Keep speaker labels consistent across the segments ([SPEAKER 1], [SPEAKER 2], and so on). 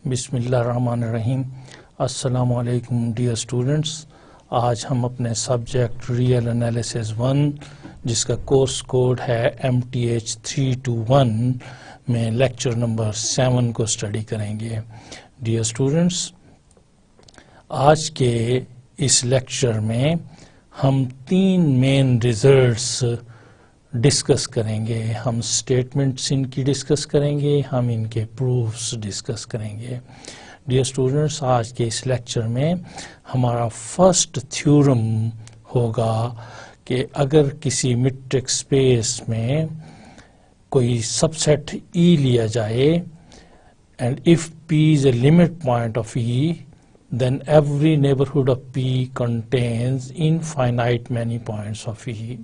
[SPEAKER 1] बिस्मिल्लाहिर्रहमानिर्रहीम। अस्सलामु अलैकुम डियर स्टूडेंट्स। आज हम अपने सब्जेक्ट रियल एनालिसिस 1 जिसका कोर्स कोड है MTH 321 में लेक्चर नंबर 7 को स्टडी करेंगे। डियर स्टूडेंट्स, आज के इस लेक्चर में हम 3 मेन रिजल्ट्स डिस्कस करेंगे। हम स्टेटमेंट्स इनकी डिस्कस करेंगे, हम इनके प्रूफ्स डिस्कस करेंगे। डियर स्टूडेंट्स, आज के इस लेक्चर में हमारा फर्स्ट थ्योरम होगा कि अगर किसी मीट्रिक स्पेस में कोई सबसेट E लिया जाए and if P is a limit point of E, then every neighborhood of P contains infinite many points of E.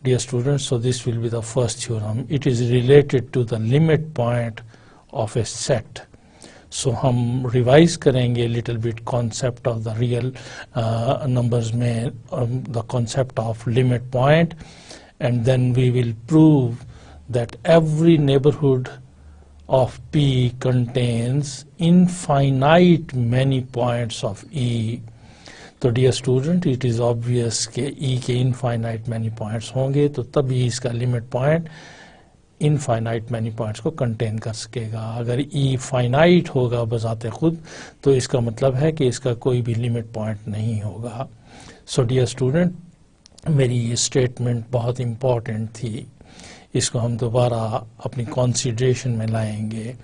[SPEAKER 1] Dear students, so this will be the first theorem. It is related to the limit point of a set. So हम revise करेंगे little bit concept of the real numbers में the concept of limit point, and then we will prove that every neighborhood of P contains infinite many points of E. तो dear student, it is obvious कि E के infinite many points होंगे तो तभी इसका limit point infinite many points को contain कर सकेगा। अगर E फाइनाइट होगा बजाते खुद तो इसका मतलब है कि इसका कोई भी लिमिट पॉइंट नहीं होगा। सो डियर स्टूडेंट, मेरी ये स्टेटमेंट बहुत इम्पॉर्टेंट थी, इसको हम दोबारा अपनी कंसीडरेशन में लाएंगे।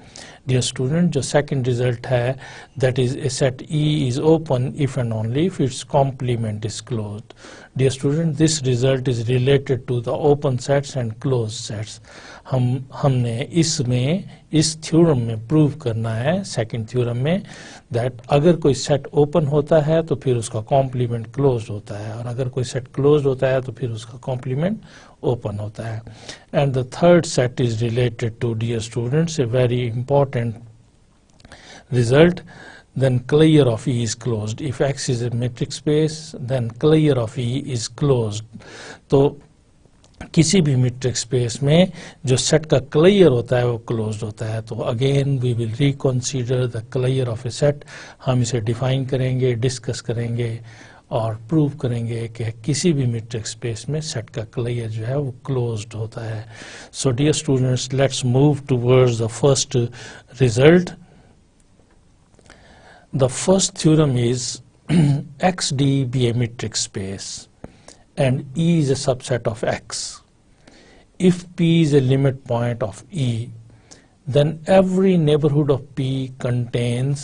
[SPEAKER 1] डियर स्टूडेंट, जो सेकंड रिजल्ट है that is a set E is open if and only if its complement is closed. Dear student, this result is related to the open sets and close sets. हमने इस theorem में prove करना है, second theorem में, that अगर कोई set open होता है तो फिर उसका कॉम्प्लीमेंट क्लोज्ड होता है, और अगर कोई सेट क्लोज्ड होता है तो फिर उसका कॉम्प्लीमेंट ओपन होता है। And the third set is related to, dear students, a very important result, then clear of E is closed. If X is a metric space, then clear of E is closed. तो किसी भी metric space में जो set का clear होता है वो closed होता है। तो again we will reconsider the clear of a set. हम इसे डिफाइन करेंगे, डिस्कस करेंगे और प्रूव करेंगे कि किसी भी मीट्रिक स्पेस में सेट का क्लियर जो है वो क्लोज्ड होता है। So dear students, let's move towards the first result. The first theorem is XD be a metric space and E is a subset of X. If P is a limit point of E, then every neighborhood of P contains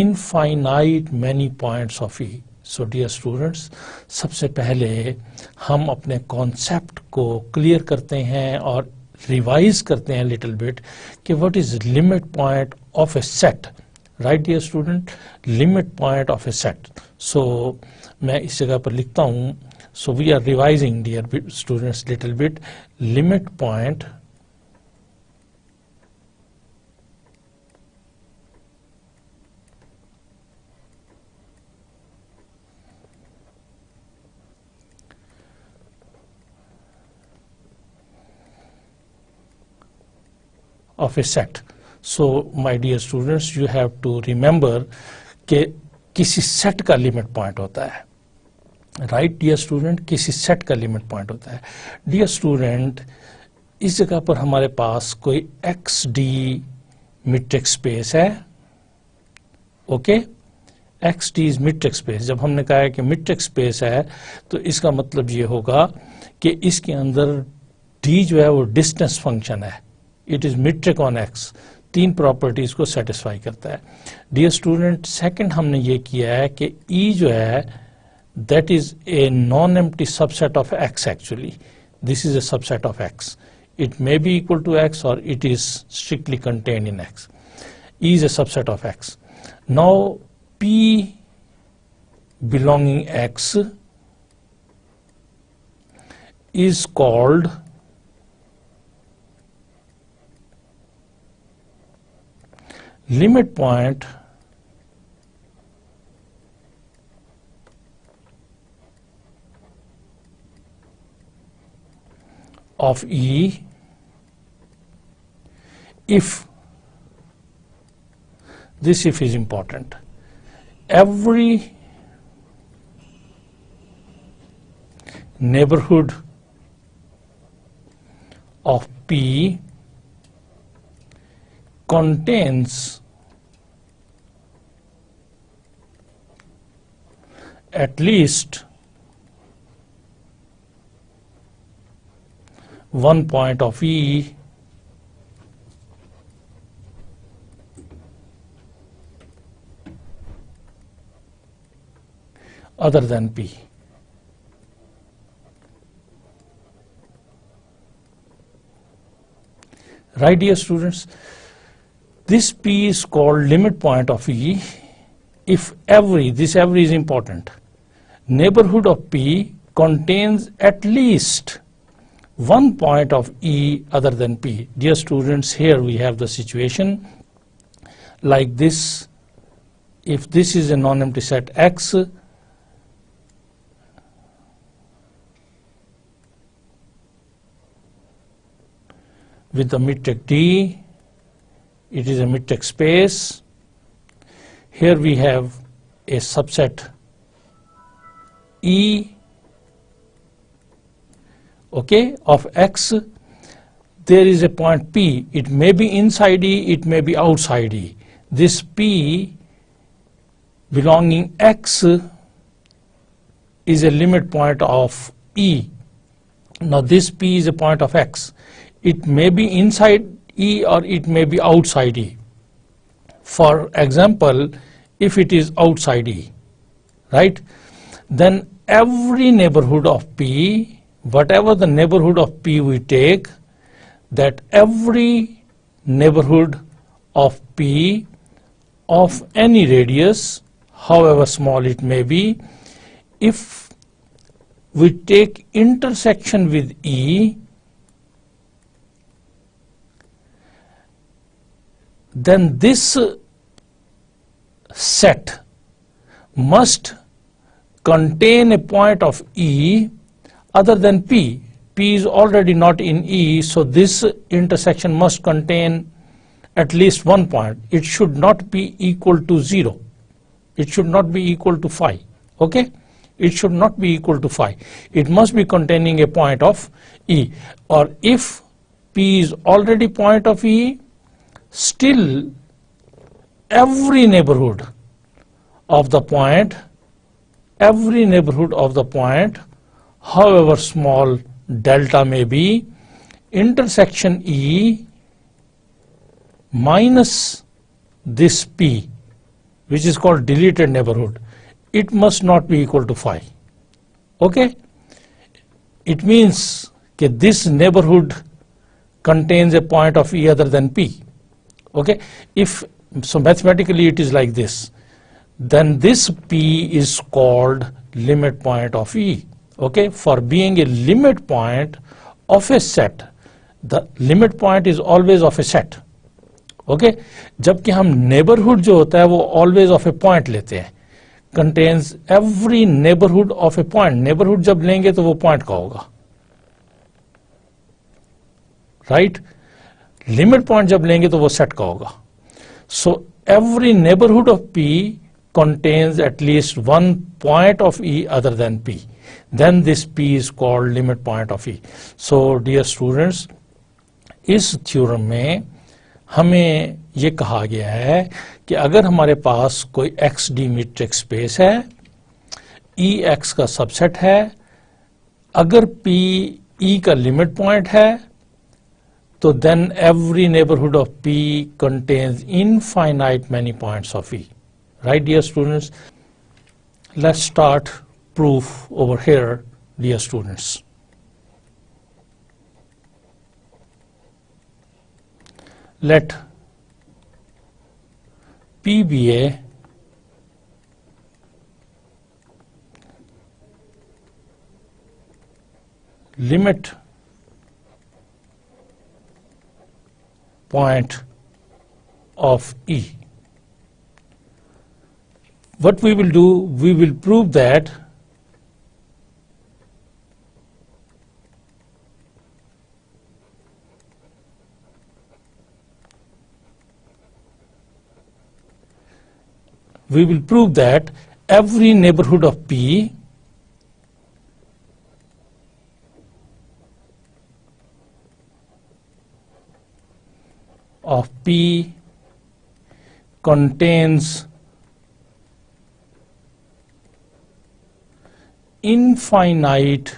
[SPEAKER 1] infinite many points of E. So dear students, सबसे पहले हम अपने concept को clear करते हैं और revise करते हैं लिटिल बिट कि what is limit point of a set. Right dear student, limit point of a set. So मैं इस जगह पर लिखता हूँ, so we are revising dear students little bit. Limit point of a set. So my dear students, you have to remember कि किसी set का limit point होता है। राइट डियर स्टूडेंट, किसी सेट का लिमिट पॉइंट होता है। डियर स्टूडेंट, इस जगह पर हमारे पास कोई XD मीट्रिक स्पेस है। Okay, XD is metric space. जब हमने कहा है कि मीट्रिक स्पेस है तो इसका मतलब ये होगा कि इसके अंदर D जो है वो डिस्टेंस फंक्शन है। It is metric on X। 3 properties को सेटिस्फाई करता है। डियर स्टूडेंट, सेकंड हमने ये किया है कि E जो है that is a non empty subset of X। Actually this is a subset of X. It may be equal to X और it is strictly contained in X. E is a subset of X. Now P belonging X is called limit point of E if This if is important. Every neighborhood of P contains at least one point of E other than P. Right, dear students? This P is called limit point of E if every, this every is important, neighborhood of P contains at least one point of E other than P. Dear students, here we have the situation like this. If this is a non-empty set X, with the mid-tech D, it is a mid-tech space. Here we have a subset E, okay, of X. There is a point P. It may be inside E, it may be outside E. This P belonging X is a limit point of E. Now this P is a point of X. It may be inside E or it may be outside E. For example, if it is outside E, right, then every neighborhood of P, whatever the neighborhood of P we take, that every neighborhood of P of any radius, however small it may be, if we take intersection with E, then this set must contain a point of E other than P. P is already not in E, so this intersection must contain at least one point. It should not be equal to 0. It should not be equal to phi. Okay? It should not be equal to phi. It must be containing a point of E. Or if P is already point of E, still every neighborhood of the point, however small delta may be, intersection E minus this P, which is called deleted neighborhood, it must not be equal to phi. Okay? It means that this neighborhood contains a point of E other than P. Okay? If so, mathematically it is like this. Then this P is called limit point of E. Okay? For being a limit point of a set, the limit point is always of a set. Okay जबकि हम neighbourhood जो होता है वो always of A point लेते हैं, contains every neighbourhood of A point. Neighbourhood जब लेंगे तो वो पॉइंट का होगा, राइट. लिमिट पॉइंट जब लेंगे तो वो सेट का होगा. So every neighbourhood of P contains at least one point of E other than P. Then this P is called limit point of E. So dear students, इस theorem में हमें ये कहा गया है कि अगर हमारे पास कोई XD मीट्रिक स्पेस है, EX का सबसेट है, अगर P E का लिमिट पॉइंट है, तो then every neighborhood of P contains infinite many points of E. Right, dear students? Let's start proof over here, dear students. Let P be a limit point of E. What we will do, we will prove that we will prove that every neighborhood of P contains infinite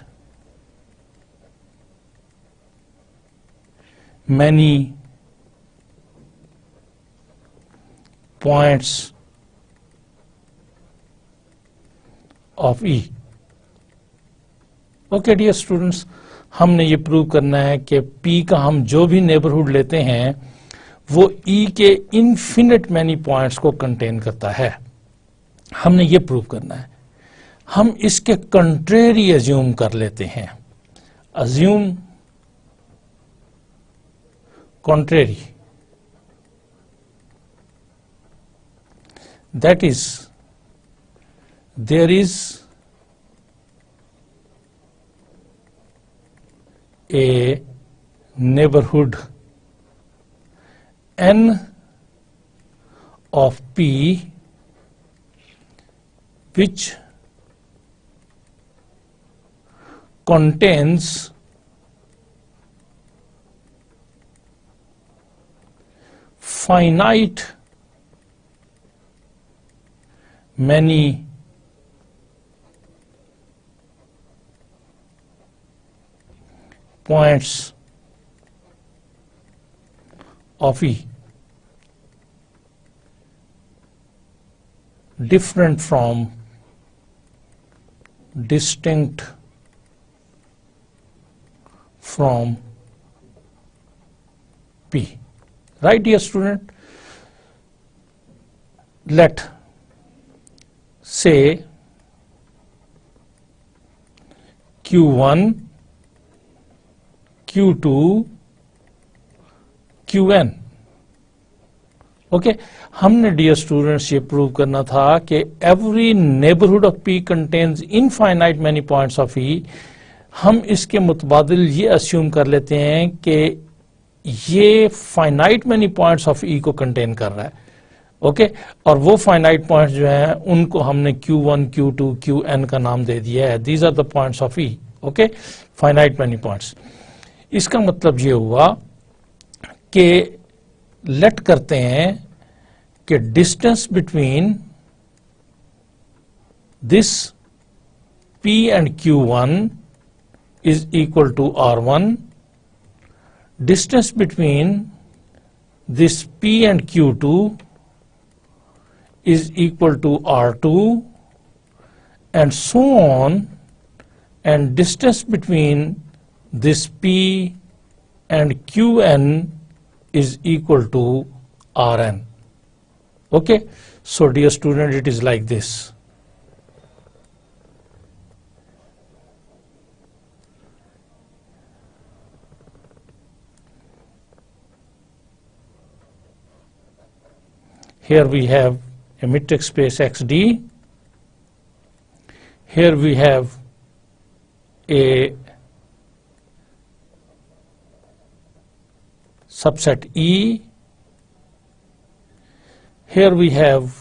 [SPEAKER 1] many points of E. ओके dear students, हमने ये prove करना है कि P का हम जो भी नेबरहुड लेते हैं वो E के इन्फिनिट मैनी पॉइंट्स को कंटेन करता है। हमने ये प्रूव करना है। हम इसके कंट्रेरी अज्यूम कर लेते हैं। Assume contrary, that is, there is a neighborhood n of P which contains finite many points of E, different from, distinct from P. Right, dear student? Let say Q1, Q2, Qn. Okay, हमने dear students ये prove करना था कि every neighbourhood of P contains infinite many points of E। हम इसके मुतबादिल ये assume कर लेते हैं कि ये finite many points of E को कंटेन कर रहा है। ओके, और वो फाइनाइट पॉइंट्स जो हैं उनको हमने Q1, Q2, Qn का नाम दे दिया है। These are the points of E। Okay, finite many points. इसका मतलब ये हुआ कि लेट करते हैं कि distance between this P and Q1 is equal to R1, distance between this P and Q2 is equal to R2, and so on, and distance between this P and Qn is equal to Rn. Okay, so dear student, it is like this. Here we have a metric space XD. Here we have a subset E. Here we have,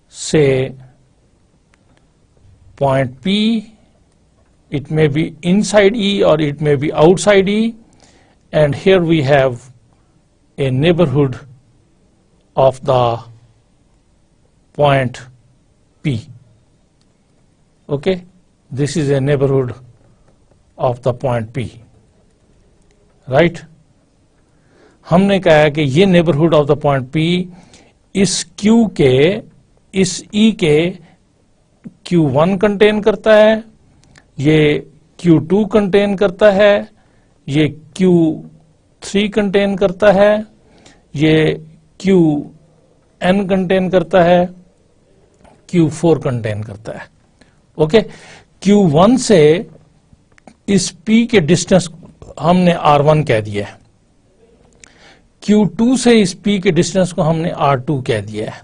[SPEAKER 1] say, point P. It may be inside E or it may be outside E. And here we have a neighborhood of the point P. Okay, this is a neighborhood of the point P, right? हमने कहा है कि ये neighborhood of the point P इस Q के, इस E के Q1 contain करता है, ये Q2 कंटेन करता है, ये Q3 कंटेन करता है, ये Qn कंटेन करता है, Q4 कंटेन करता है। ओके, Q1 से इस P के डिस्टेंस हमने R1 कह दिया है, Q2 से इस P के डिस्टेंस को हमने R2 कह दिया है,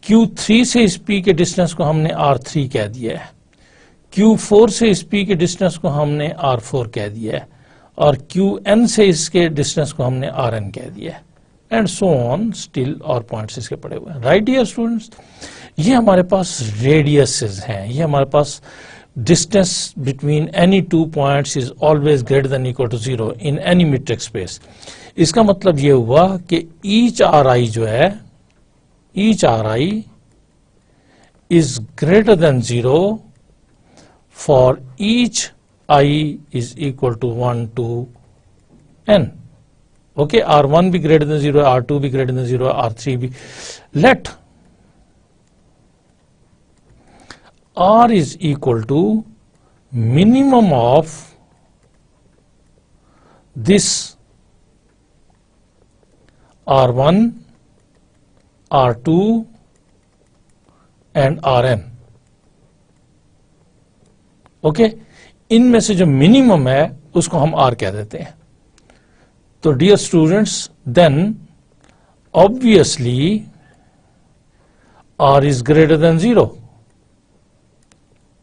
[SPEAKER 1] Q3 से इस P के डिस्टेंस को हमने R3 कह दिया है, Q4 से इस P के डिस्टेंस को हमने R4 कह दिया है, और Qn से इसके डिस्टेंस को हमने Rn कह दिया है। एंड सो ऑन, स्टिल और पॉइंट्स इसके पड़े हुए हैं। राइट डियर स्टूडेंट्स, ये हमारे पास रेडियसेस हैं, ये हमारे पास distance between any two points is always greater than equal to 0 in any metric space. इसका मतलब ये हुआ कि ईच आर आई जो है, each R I is greater than 0 for each I is equal to 1 to n. Okay, R1 be greater than 0, R2 be greater than 0, R3 be. Let R is equal to minimum of this R1, R2 and Rn. Okay, इनमें से जो minimum है उसको हम R कह देते हैं। तो dear students, then obviously R is greater than 0,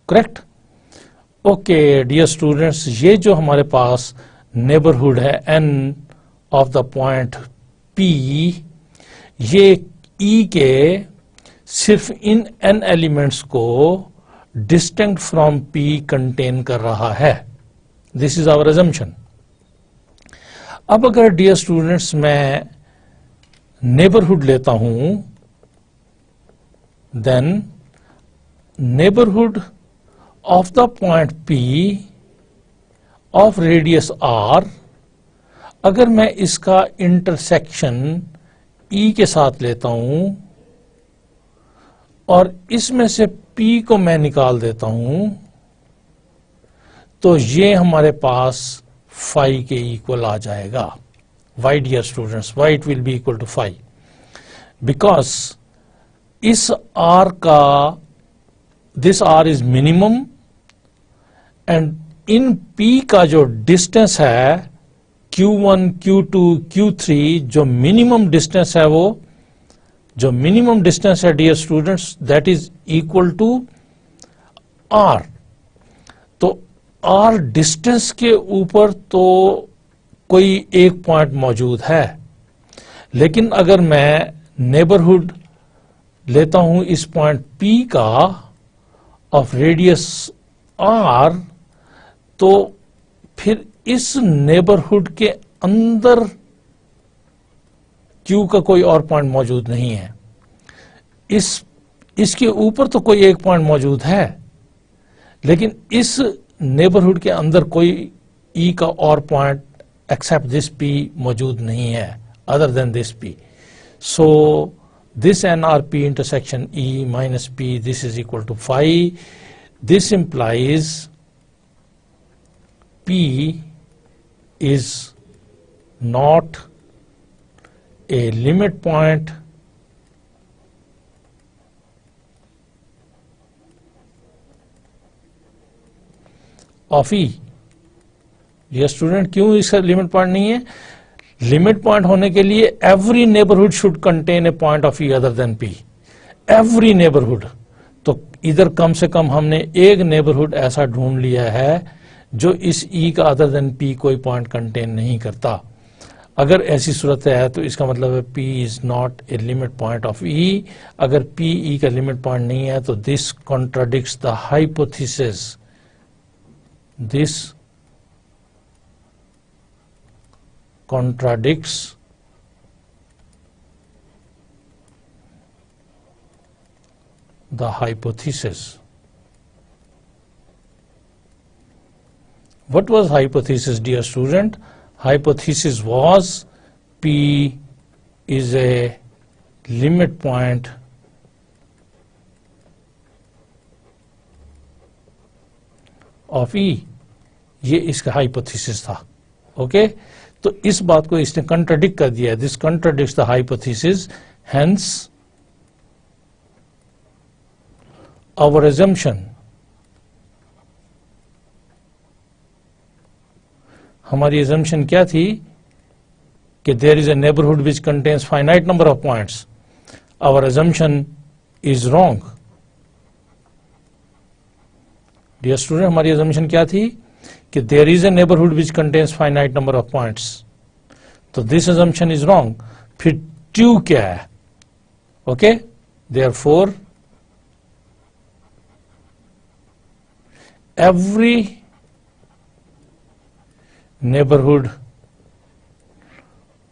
[SPEAKER 1] correct. Okay dear students, ये जो हमारे पास नेबरहुड है n of the point P, ये E के सिर्फ इन n एलिमेंट्स को डिस्टिंक्ट फ्रॉम P कंटेन कर रहा है। This is our assumption. अब अगर डियर स्टूडेंट्स मैं नेबरहुड लेता हूं, then neighbourhood of the point P of radius R, अगर मैं इसका इंटरसेक्शन E के साथ लेता हूं और इसमें से P को मैं निकाल देता हूं, तो ये हमारे पास phi के इक्वल आ जाएगा। Why dear students? Why it will be equal to phi? Because इस R का, this R is minimum and in P का जो डिस्टेंस है Q1, Q2, Q3, जो मिनिमम डिस्टेंस है, वो जो मिनिमम डिस्टेंस है dear students, that is equal to R। तो R डिस्टेंस के ऊपर तो कोई एक पॉइंट मौजूद है, लेकिन अगर मैं नेबरहुड लेता हूं इस पॉइंट P का ऑफ रेडियस R, तो फिर इस नेबरहुड के अंदर Q का कोई और पॉइंट मौजूद नहीं है। इसके ऊपर तो कोई एक पॉइंट मौजूद है, लेकिन इस नेबरहुड के अंदर कोई E का और पॉइंट एक्सेप्ट दिस P मौजूद नहीं है, other than this P। So this NRP intersection E minus P, this is equal to phi. This implies P is not a limit point of E। ये student क्यों इसका limit point नहीं है? Limit point होने के लिए every neighbourhood should contain a point of E other than P। Every neighbourhood, तो इधर कम से कम हमने एक नेबरहुड ऐसा ढूंढ लिया है जो इस E का अदर देन P कोई पॉइंट कंटेन नहीं करता। अगर ऐसी सूरत है तो इसका मतलब है P is not a limit point of E। अगर P E का लिमिट पॉइंट नहीं है तो this contradicts the hypothesis, this contradicts the hypothesis. What was hypothesis, dear student? Hypothesis was P is a limit point of E। ये इसका hypothesis था। Okay, तो इस बात को इसने कंट्राडिक्ट कर दिया। This contradicts the hypothesis, hence our assumption, हमारी अजम्पशन क्या थी कि there is a neighbourhood which contains finite number of points. Our assumption is wrong. Dear student, हमारी अजम्पशन क्या थी कि there is a neighborhood which contains finite number of points। तो this assumption is wrong। फिर true क्या है? Okay, therefore every neighborhood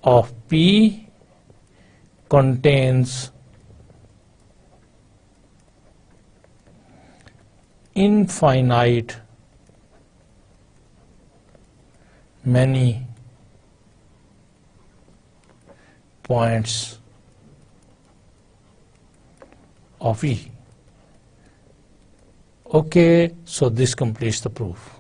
[SPEAKER 1] of P contains infinite many points of E. Okay, so this completes the proof.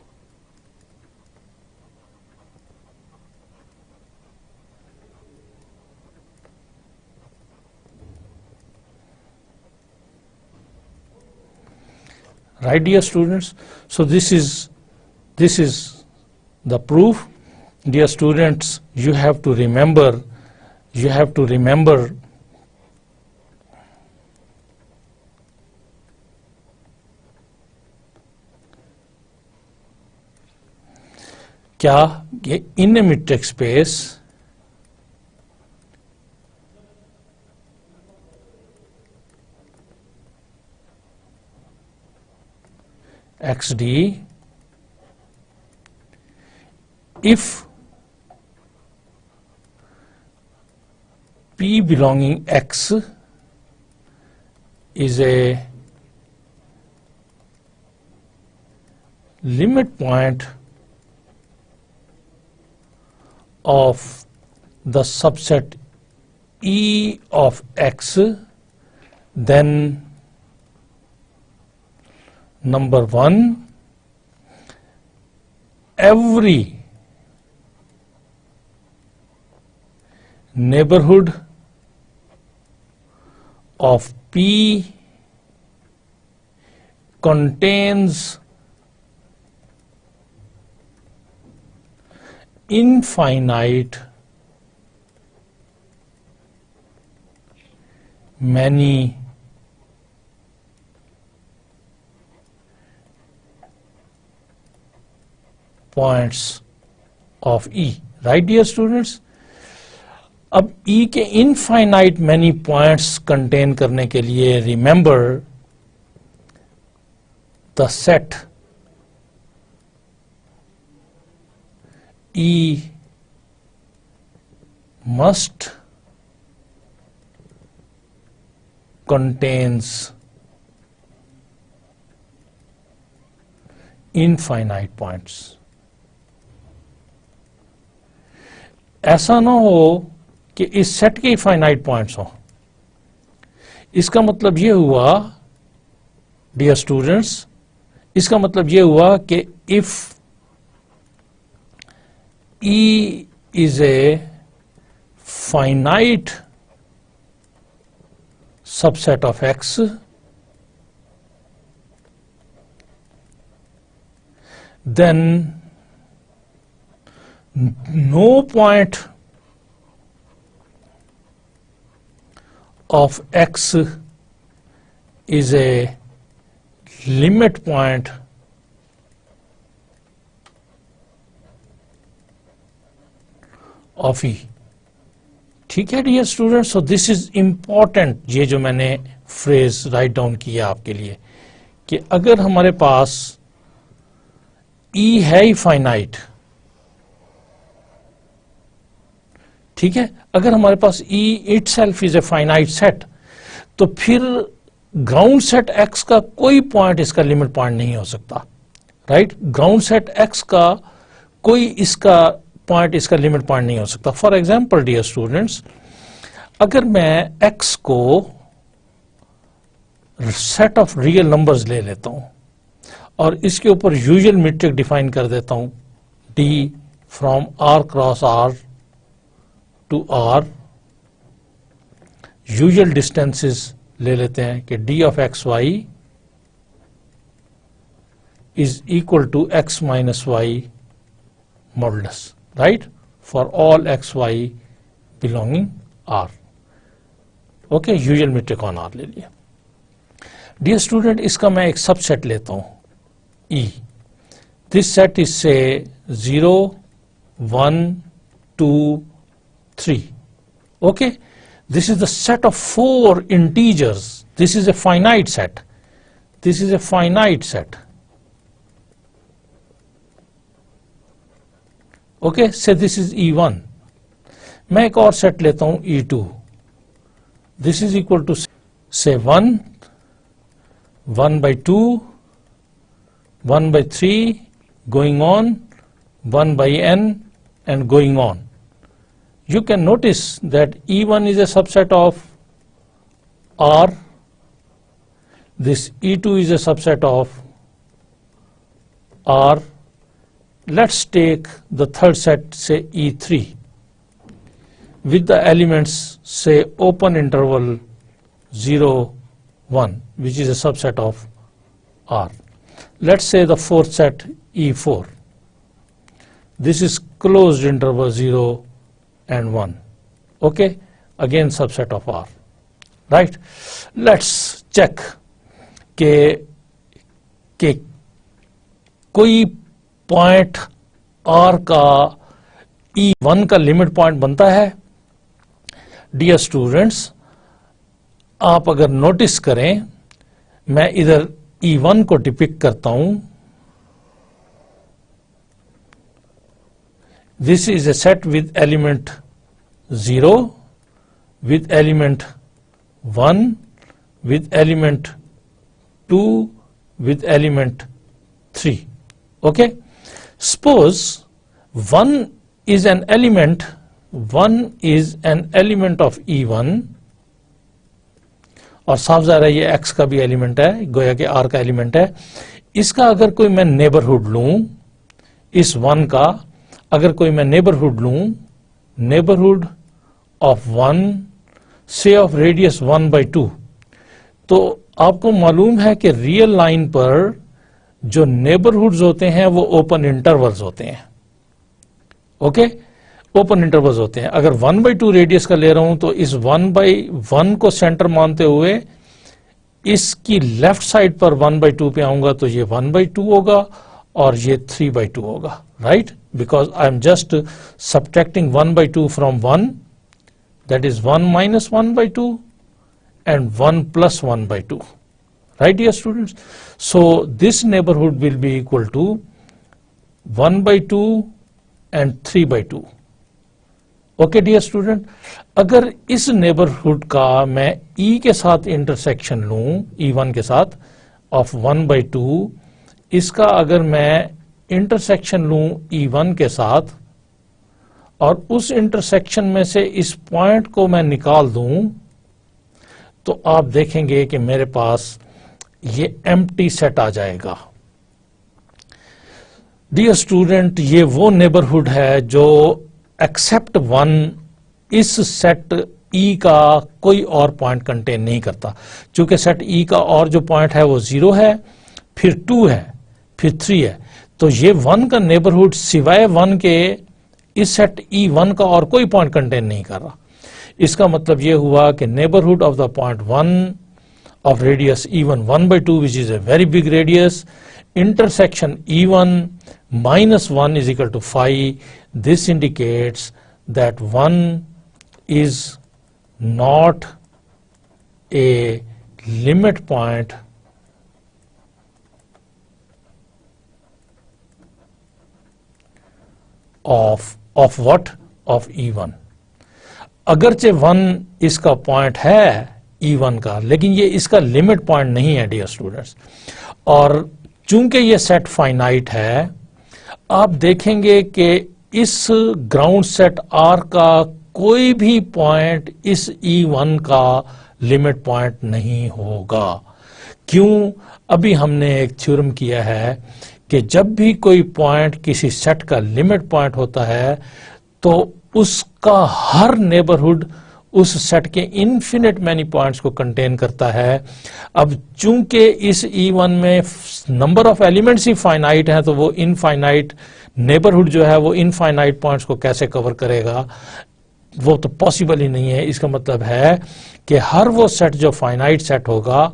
[SPEAKER 1] Right, dear students? So this is the proof. Dear students, you have to remember क्या ये इन ए metric space XD if P belonging X is a limit point of the subset E of X, then number one, every neighborhood of P contains infinite many points of E. Right, dear students? अब E के infinite many points contain करने के लिए remember the set E must contains infinite points. ऐसा ना हो कि इस सेट के फाइनाइट पॉइंट्स हो. इसका मतलब ये हुआ डियर स्टूडेंट्स, इसका मतलब ये हुआ कि if E is a finite subset of X, then no point of X is a limit point of E. ठीक है dear students? So this is important, ये जो मैंने फ्रेज राइट डाउन किया आपके लिए, कि अगर हमारे पास E है ही फाइनाइट, ठीक है, अगर हमारे पास E itself is a finite set, तो फिर ग्राउंड सेट X का कोई पॉइंट इसका लिमिट पॉइंट नहीं हो सकता. राइट, ग्राउंड सेट X का कोई इसका पॉइंट इसका लिमिट पॉइंट नहीं हो सकता. फॉर एग्जाम्पल डियर स्टूडेंट्स, अगर मैं X को सेट ऑफ रियल नंबर्स ले लेता हूं और इसके ऊपर यूजुअल मीट्रिक डिफाइन कर देता हूं, D from R cross R to R, usual distances ले लेते हैं कि D of XY is equal to X minus Y modulus. Right, for all XY belonging R. Okay, usual metric on R ले लिया. Dear student, इसका मैं एक subset लेता हूं E. This set is say 0, 1, 2, 3. Okay, this is the set of 4 integers. This is a finite set. This is a finite set. Okay, say this is E1. मैं एक और सेट लेता हूं E2. This is equal to say 1, 1 by 2, 1 by 3, going on, 1 by n, and going on. You can notice that E1 is a subset of R. This E2 is a subset of R. Let's take the third set, say E3, with the elements, say open interval 0, 1, which is a subset of R. Let's say the fourth set E4. This is closed interval 0 and 1. Okay, again subset of R. Right? Let's check के कोई point R का E1 का limit point बनता है. Dear students, आप अगर notice करें, मैं इधर E1 को डिपिक्ट करता हूं. This is a set with element 0, with element 1, with element 2, with element 3. Okay? Suppose 1 is an element of E1, और साफ ज़ाहिर है ये X का भी एलिमेंट है, गोया कि R का एलिमेंट है. इसका अगर कोई मैं नेबरहुड लूं, इस 1 का अगर कोई मैं नेबरहुड लूं, नेबरहुड ऑफ 1, से ऑफ रेडियस 1 by 2, तो आपको मालूम है कि रियल लाइन पर जो नेबरहुड्स होते हैं वो ओपन इंटरवल्स होते हैं. ओके, ओपन इंटरवल्स होते हैं. अगर 1 by 2 रेडियस का ले रहा हूं तो इस 1 by 1 को सेंटर मानते हुए इसकी लेफ्ट साइड पर 1 by 2 पे आऊंगा तो ये 1 by 2 होगा और ये 3 by 2 होगा. Right? Because I am just subtracting 1 by 2 from 1, that is 1 minus 1 by 2 and 1 plus 1 by 2. Right, dear students? So this neighborhood will be equal to 1 by 2 and 3 by 2. Okay, dear student? अगर इस neighborhood का मैं E के साथ intersection लूं, E1 के साथ of 1 by 2, इसका अगर मैं इंटरसेक्शन लूं E1 के साथ और उस इंटरसेक्शन में से इस पॉइंट को मैं निकाल दूं, तो आप देखेंगे कि मेरे पास ये एम्प्टी सेट आ जाएगा. डियर स्टूडेंट, ये वो नेबरहुड है जो एक्सेप्ट 1 इस सेट E का कोई और पॉइंट कंटेन नहीं करता. चूंकि सेट E का और जो पॉइंट है वो 0 है, फिर 2 है, फिर 3 है, तो ये 1 का नेबरहुड सिवाय 1 के इस सेट E1 का और कोई पॉइंट कंटेन नहीं कर रहा. इसका मतलब यह हुआ कि neighbourhood of the point 1 of radius E1 1 by 2, which is a very big radius, intersection E1 minus 1 is equal to phi. This indicates that 1 is not a limit point of what? Of E1. अगरचे 1 इसका point है E1 का, लेकिन ये इसका limit point नहीं है dear students. और चूंकि ये सेट फाइनाइट है, आप देखेंगे कि इस ग्राउंड सेट R का कोई भी पॉइंट इस E1 का लिमिट पॉइंट नहीं होगा. क्यों? अभी हमने एक थ्योरम किया है कि जब भी कोई पॉइंट किसी सेट का लिमिट पॉइंट होता है तो उसका हर नेबरहुड उस सेट के इन्फिनिट मैनी पॉइंट्स को कंटेन करता है. अब चूंकि इस E1 में number of elements he finite हैं, तो वो इनफाइनाइट नेबरहुड जो है वो इनफाइनाइट पॉइंट्स को कैसे कवर करेगा, वो तो पॉसिबल ही नहीं है. इसका मतलब है कि हर वो सेट जो फाइनाइट सेट होगा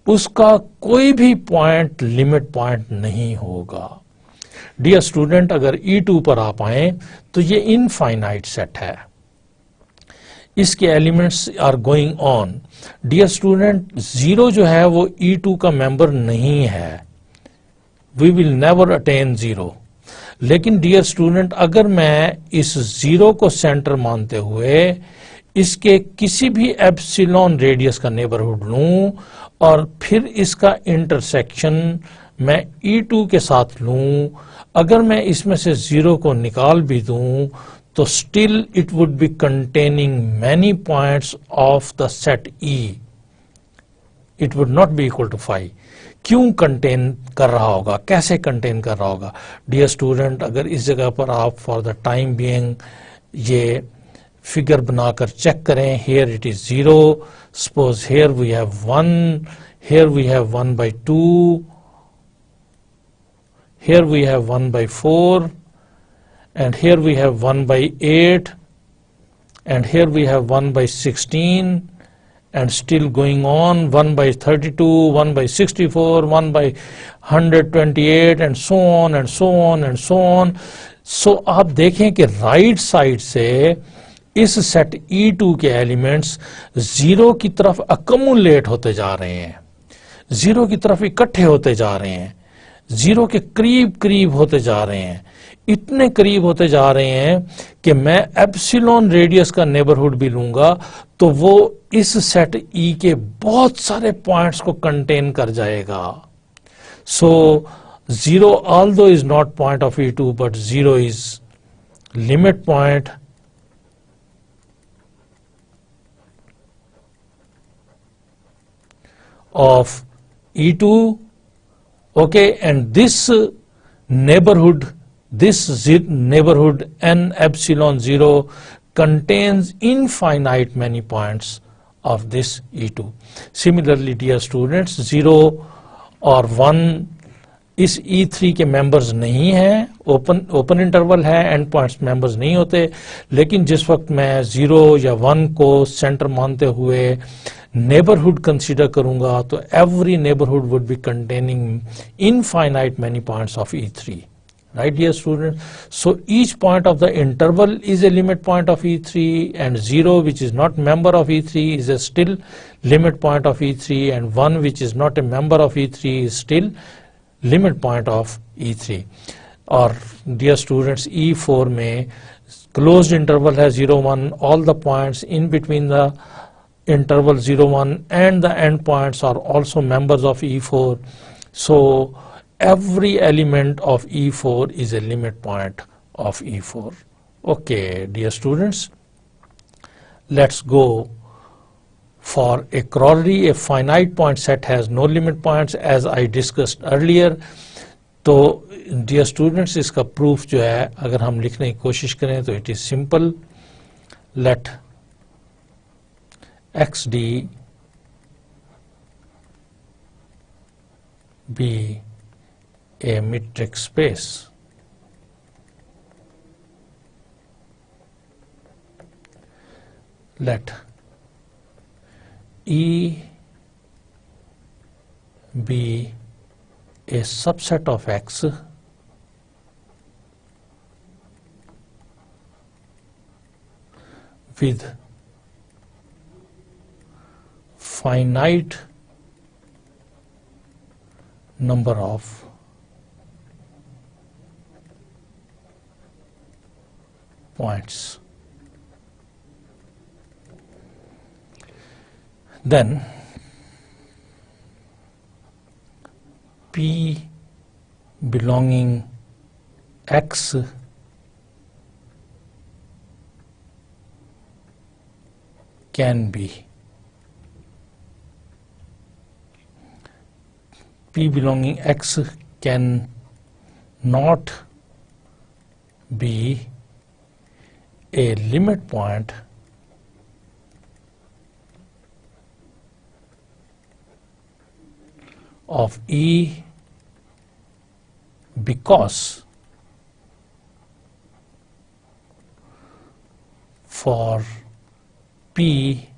[SPEAKER 1] उसका कोई भी पॉइंट लिमिट पॉइंट नहीं होगा. डियर स्टूडेंट, अगर E2 पर आप आए तो ये इनफाइनाइट सेट है. इसके elements are going on. Dear student, 0 जो है वो E2 का मेंबर नहीं है, वी विल नेवर अटेन 0। लेकिन डियर स्टूडेंट, अगर मैं इस 0 को सेंटर मानते हुए इसके किसी भी एप्सिलॉन रेडियस का नेबरहुड लूं और फिर इसका इंटरसेक्शन मैं E2 के साथ लूं, अगर मैं इसमें से 0 को निकाल भी दूं तो still it would be containing many points of the set E। It would not be equal to 5। क्यों कंटेन कर रहा होगा, कैसे कंटेन कर रहा होगा? डियर स्टूडेंट, अगर इस जगह पर आप फॉर द टाइम बीइंग ये फिगर बनाकर चेक करें, here it is 0, suppose here we have 1, here we have 1/2, here we have 1/4, and here we have 1/8, and here we have 1/16, and still going on 1/32, 1/64, 1/128, and so on and so on and so on. So आप देखें कि right side से इस set E2 के elements 0 की तरफ अकमुलेट होते जा रहे हैं, 0 की तरफ इकट्ठे होते जा रहे हैं, 0 के करीब करीब होते जा रहे हैं, इतने करीब होते जा रहे हैं कि मैं एप्सिलॉन रेडियस का नेबरहुड भी लूंगा तो वो इस सेट E के बहुत सारे पॉइंट्स को कंटेन कर जाएगा। सो 0 although is not point of E2, but 0 is limit point of E2. Okay, and this neighborhood n epsilon 0 contains infinite many points of this E2. Similarly, dear students, 0 और 1 इस E3 के members नहीं हैं, open interval है, and points members नहीं होते। लेकिन जिस वक्त मैं 0 या 1 को सेंटर मानते हुए नेबरहुड कंसीडर करूंगा तो every neighbourhood would be containing infinite many points of E3, right dear students? So each point of the interval is a limit point of E3, and 0 which is not member of E3 is a still limit point of E3, and 1 which is not a member of E3 is still limit point of E3. और dear students, E4 में closed interval है 0, 1, all the points in between the interval 0, 1 and the end points are also members of E4. So every element of E4 is a limit point of E4. Okay, dear students, let's go for a corollary. A finite point set has no limit points, as I discussed earlier. तो dear students, इसका proof जो है अगर हम लिखने की कोशिश करें तो it is simple. Let XD be a metric space. Let E be a subset of X with finite number of points. Then P belonging X can be P belonging X can not be a limit point of E because for P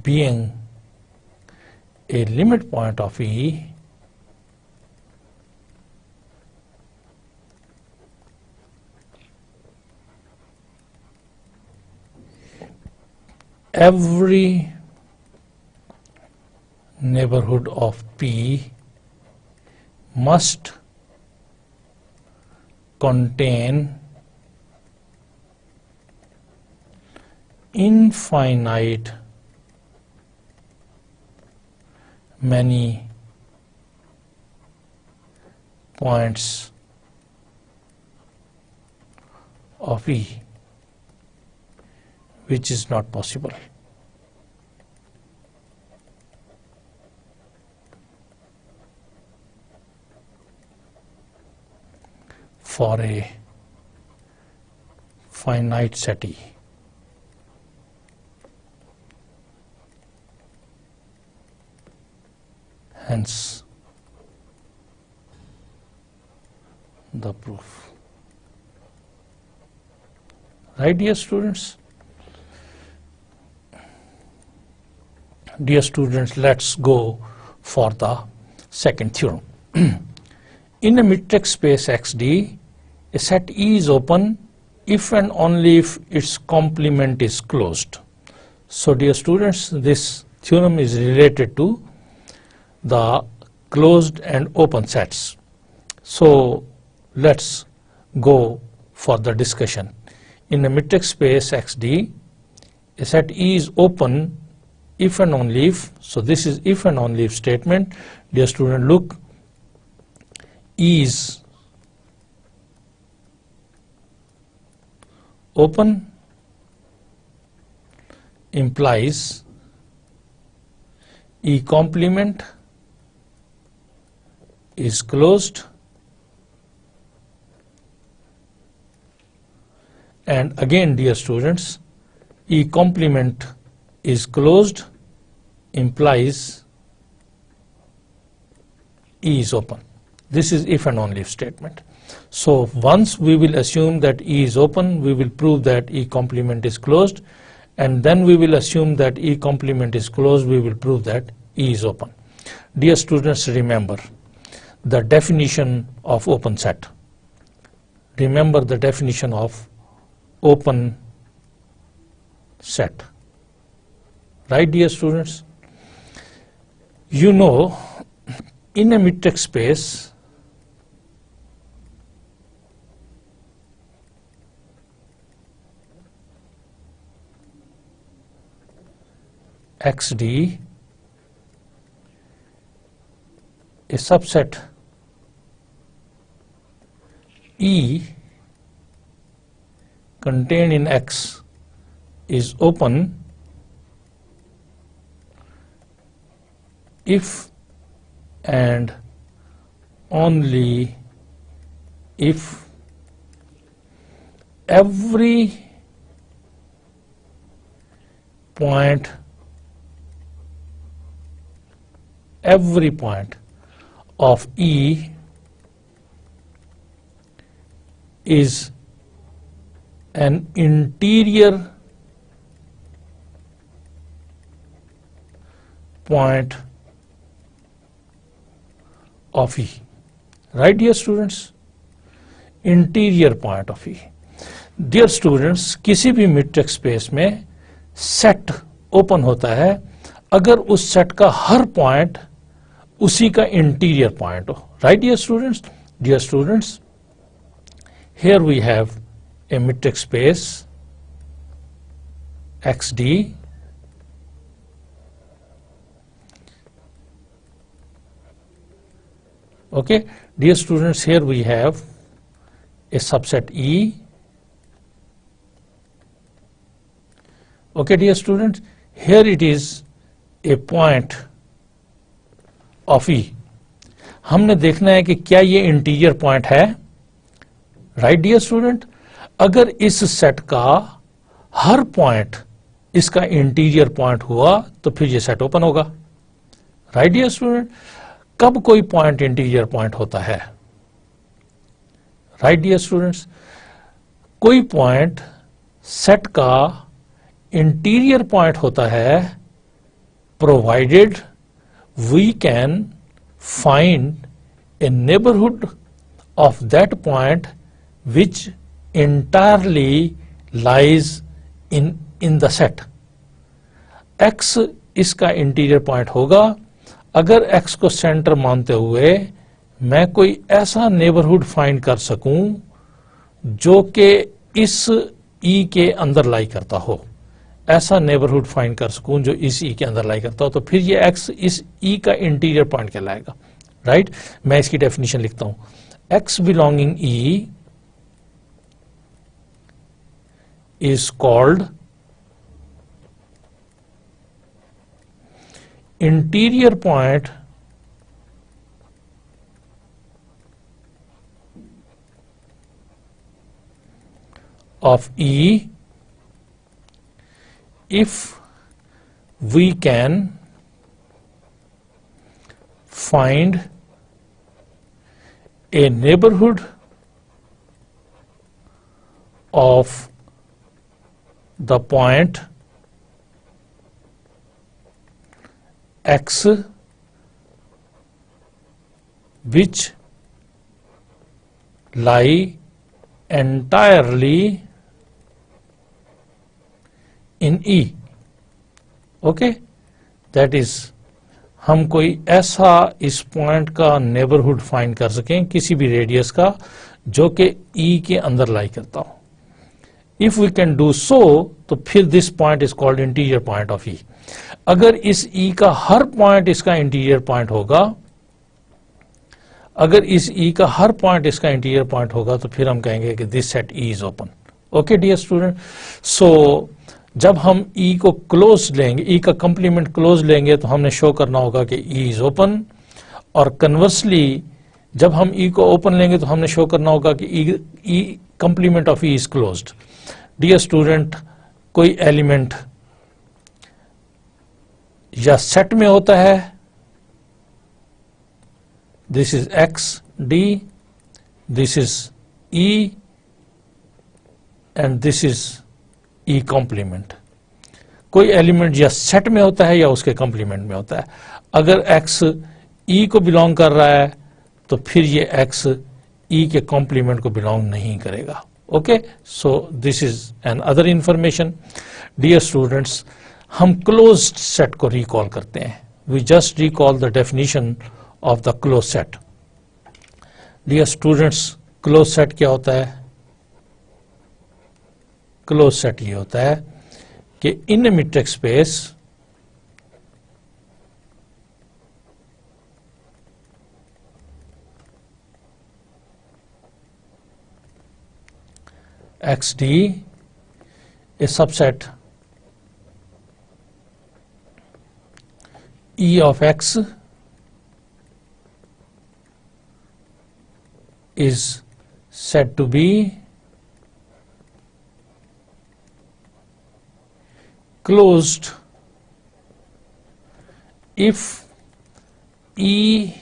[SPEAKER 1] being a limit point of E, every neighborhood of P must contain infinite many points of E, which is not possible. For a finite set E. Hence, the proof. Right, dear students? Dear students, let's go for the second theorem. In a matrix space XD, a set E is open if and only if its complement is closed. So, dear students, this theorem is related to the closed and open sets. So, let's go for the discussion. In a matrix space XD, a set E is open if and only if. So, this is if and only if statement. Dear student, look, E is open implies E complement is closed, and again, dear students, E complement is closed implies E is open. This is if and only if statement. So once we will assume that E is open, we will prove that E complement is closed, and then we will assume that E complement is closed, we will prove that E is open. Dear students, remember the definition of open set. Remember the definition of open set. Right, dear students? You know, in a matrix space, XD, a subset E contained in X is open if and only if every point of E is an interior point of E. Right, dear students? Interior point of E. Dear students, किसी भी matrix space में set open होता है अगर उस set का हर point उसी का इंटीरियर पॉइंट हो. Right, dear students? Dear students, here we have a matrix space XD okay. Dear students, here we have a subset E. Okay, dear students, here it is a point of E. हमने देखना है कि क्या ये interior point है. Right, dear student? अगर इस set का हर पॉइंट इसका इंटीरियर पॉइंट हुआ तो फिर ये सेट ओपन होगा. Right, dear student? कब कोई पॉइंट इंटीरियर पॉइंट होता है? Right, dear students? कोई पॉइंट सेट का इंटीरियर पॉइंट होता है provided we can find a neighbourhood of that point which entirely lies in the set. x इसका इंटीरियर पॉइंट होगा। अगर x को सेंटर मानते हुए मैं कोई ऐसा नेबरहुड फाइंड कर सकूं जो कि इस E के अंदर लाई करता हो, ऐसा नेबरहुड फाइंड कर सकूं जो इस E के अंदर लाई करता हो, तो फिर ये x इस E का इंटीरियर पॉइंट कहलाएगा। राइट, मैं इसकी डेफिनेशन लिखता हूं, x belonging E is called interior point of E if we can find a neighborhood of the point x which lie entirely in E. Okay, that is हम कोई ऐसा इस point का नेबरहुड फाइंड कर सकें किसी भी रेडियस का जो कि E के अंदर लाई करता हो। If we can do so, तो फिर this point is called interior point of E। अगर इस E का हर पॉइंट इसका इंटीरियर पॉइंट होगा, अगर इस E का हर पॉइंट इसका इंटीरियर पॉइंट होगा, तो फिर हम कहेंगे कि this set E is open. Okay dear student, so जब हम E को क्लोज लेंगे, E का कंप्लीमेंट क्लोज लेंगे, तो हमने शो करना होगा कि E इज ओपन, और कन्वर्सली जब हम E को ओपन लेंगे तो हमने शो करना होगा कि E complement of E is closed. Dear student, कोई एलिमेंट या सेट में होता है, this is x d, this is E and this is E complement. कोई एलिमेंट या सेट में होता है या उसके कॉम्प्लीमेंट में होता है। अगर x E को बिलोंग कर रहा है तो फिर ये x E के कॉम्प्लीमेंट को बिलोंग नहीं करेगा। Okay, so this is an other information. Dear students, हम क्लोज्ड सेट को रिकॉल करते हैं। We just recall the definition of the close set. Dear students, close set क्या होता है? क्लोज सेट ये होता है कि in a metric space XD a subset E of X is said to be closed if E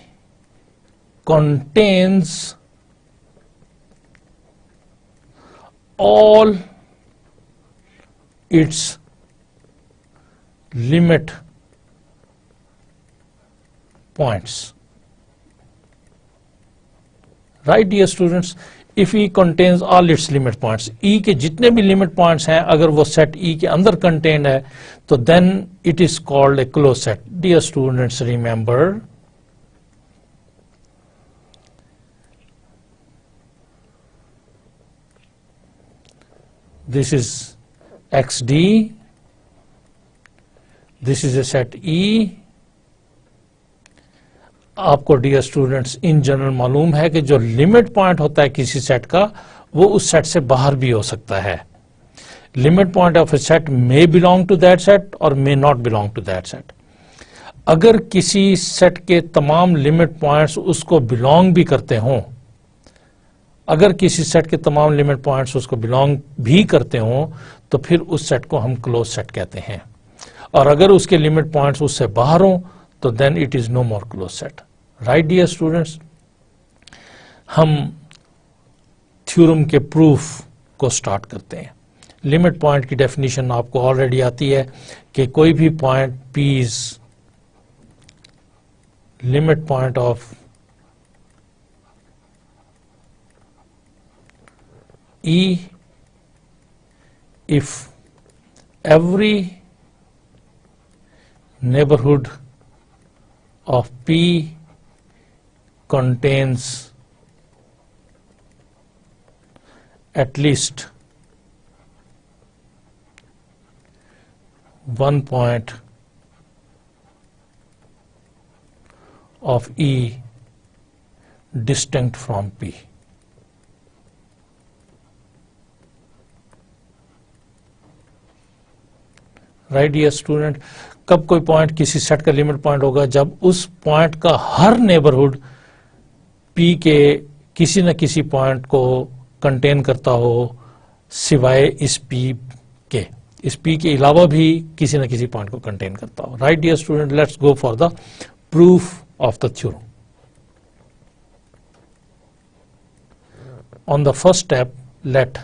[SPEAKER 1] contains all its limit points. Right, dear students? If E contains all its limit points, E के जितने भी limit points हैं, अगर वो set E के अंदर contained है, तो then it is called a closed set. Dear students, remember, this is XD, this is a set E. आपको डियर स्टूडेंट्स इन जनरल मालूम है कि जो लिमिट पॉइंट होता है किसी सेट का, वो उस सेट से बाहर भी हो सकता है। Limit point of a set may belong to that set और may not belong to that set. अगर किसी सेट के तमाम लिमिट पॉइंट्स उसको बिलोंग भी करते हों, अगर किसी सेट के तमाम लिमिट पॉइंट्स उसको बिलोंग भी करते हों, तो फिर उस सेट को हम क्लोज सेट कहते हैं। और अगर उसके लिमिट पॉइंट्स उससे बाहर हों, तो then it is no more close set. Right dear students, हम थ्योरम के प्रूफ को स्टार्ट करते हैं। लिमिट पॉइंट की डेफिनेशन आपको ऑलरेडी आती है कि कोई भी point P is limit point of E if every neighborhood of P contains at least one point of E distinct from P. Right dear student, कब कोई पॉइंट किसी सेट का लिमिट पॉइंट होगा? जब उस पॉइंट का हर नेबरहुड P के किसी न किसी पॉइंट को कंटेन करता हो, सिवाय इस P के, इस P के अलावा भी किसी न किसी पॉइंट को कंटेन करता हो. Right dear student, let's go for the proof of the theorem. On the first step, let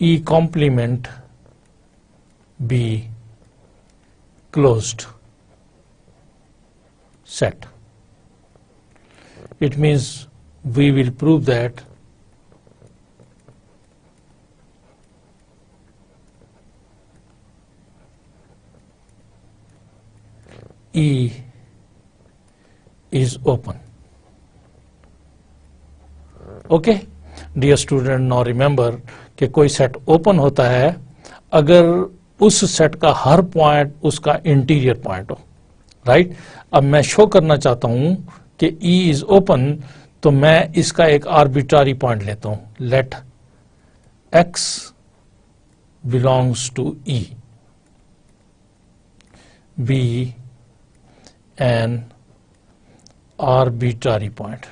[SPEAKER 1] E complement be closed set. It means we will prove that E is open. Okay dear student, now remember कि कोई set open होता है अगर उस set का हर point उसका interior point हो. राइट, अब मैं शो करना चाहता हूं कि E इज ओपन, तो मैं इसका एक आर्बिट्रारी पॉइंट लेता हूं. Let X belongs to E be an arbitrary point.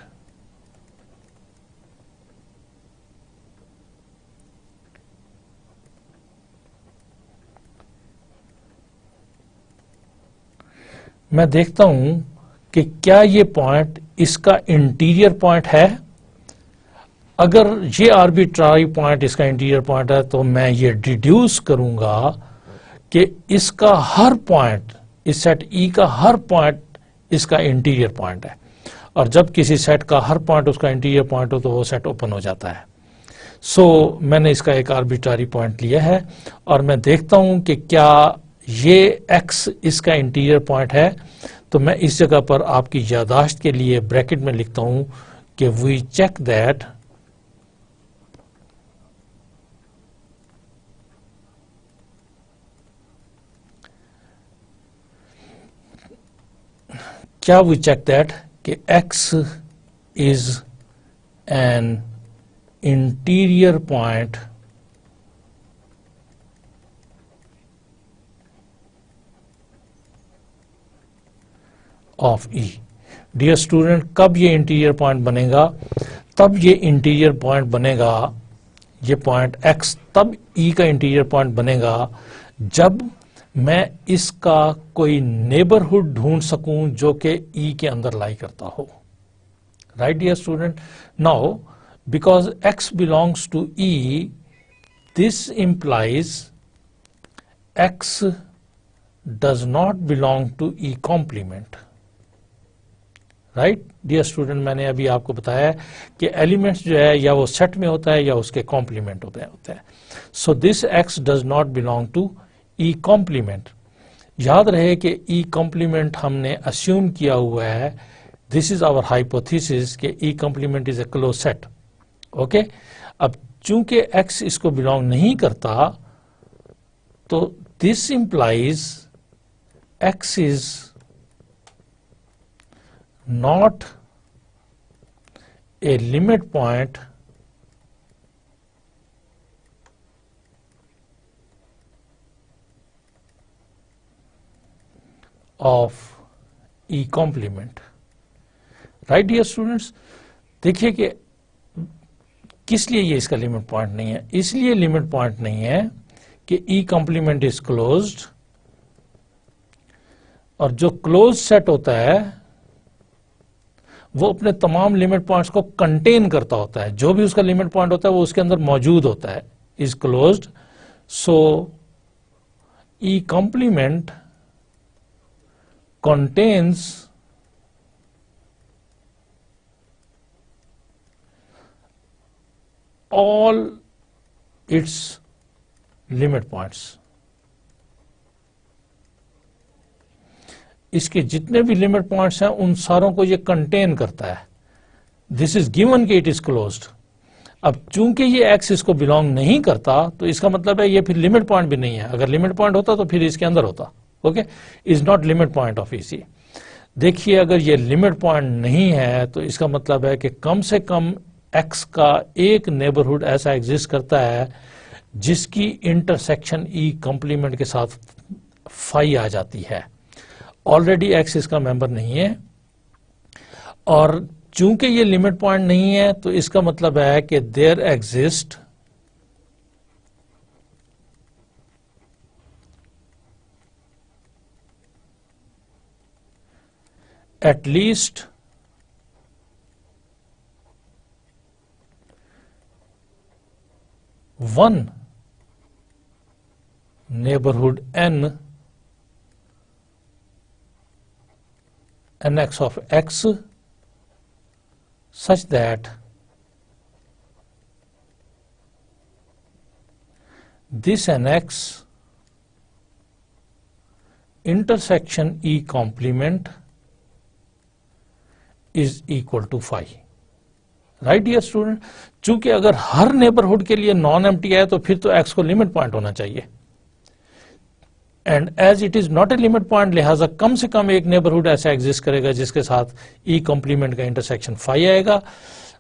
[SPEAKER 1] मैं देखता हूं कि क्या ये पॉइंट इसका इंटीरियर पॉइंट है. अगर ये आर्बिट्रारी पॉइंट इसका इंटीरियर पॉइंट है तो मैं ये डिड्यूस करूंगा कि इसका हर पॉइंट, इस सेट E का हर पॉइंट इसका इंटीरियर पॉइंट है. और जब किसी सेट का हर पॉइंट उसका इंटीरियर पॉइंट हो तो वो सेट ओपन हो जाता है. सो मैंने इसका एक आर्बिट्रारी पॉइंट लिया है और मैं देखता हूं कि क्या ये X इसका इंटीरियर पॉइंट है. तो मैं इस जगह पर आपकी यादाश्त के लिए ब्रैकेट में लिखता हूं कि वी चेक दैट क्या वी चेक दैट कि X is an interior point of E. Dear student, कब ये इंटीरियर पॉइंट बनेगा? तब ये इंटीरियर पॉइंट बनेगा, ये पॉइंट X तब E का इंटीरियर पॉइंट बनेगा जब मैं इसका कोई नेबरहुड ढूंढ सकूं जो कि E के अंदर लाई करता हो. Right dear student, now because X belongs to E, this implies X does not belong to E complement. Right dear student, मैंने अभी आपको बताया कि एलिमेंट्स जो है या वो सेट में होता है या उसके कॉम्प्लीमेंट होते हैं. So this X does not belong to E complement. याद रहे कि E कॉम्प्लीमेंट हमने अस्यूम किया हुआ है. दिस इज आवर हाइपोथेसिस कि E complement is a close set. Okay, अब चूंकि X इसको बिलोंग नहीं करता तो this implies X is not a limit point of E complement. Right dear students, देखिए कि किस लिए ये इसका लिमिट पॉइंट नहीं है. इसलिए लिमिट पॉइंट नहीं है कि E complement इज क्लोज्ड, और जो क्लोज सेट होता है वो अपने तमाम लिमिट पॉइंट्स को कंटेन करता होता है. जो भी उसका लिमिट पॉइंट होता है वो उसके अंदर मौजूद होता है. Is closed, so E complement contains all its limit points. इसके जितने भी लिमिट पॉइंट्स हैं उन सारों को ये कंटेन करता है। दिस इज गिवन कि इट इज क्लोज्ड। अब चूंकि ये x इसको बिलोंग नहीं करता तो इसका मतलब है ये फिर लिमिट पॉइंट भी नहीं है। अगर लिमिट पॉइंट होता तो फिर इसके अंदर होता। Okay, is not limit point of EC. देखिए अगर ये लिमिट पॉइंट नहीं है तो इसका मतलब है कि कम से कम x का एक नेबरहुड ऐसा एग्जिस्ट करता है जिसकी इंटरसेक्शन ई कॉम्प्लीमेंट के साथ फाई आ जाती है। ऑलरेडी x इसका मेंबर नहीं है और चूंकि ये लिमिट पॉइंट नहीं है तो इसका मतलब है कि there exist at least one neighbourhood nx of x such that this nx intersection E complement is equal to phi. Right dear student, चूंकि अगर हर नेबरहुड के लिए नॉन एम्प्टी है तो फिर तो x को लिमिट पॉइंट होना चाहिए and as it is not a limit point लिहाजा कम से कम एक नेबरहुड ऐसा एग्जिस्ट करेगा जिसके साथ ई कॉम्प्लीमेंट का इंटरसेक्शन फाई आएगा।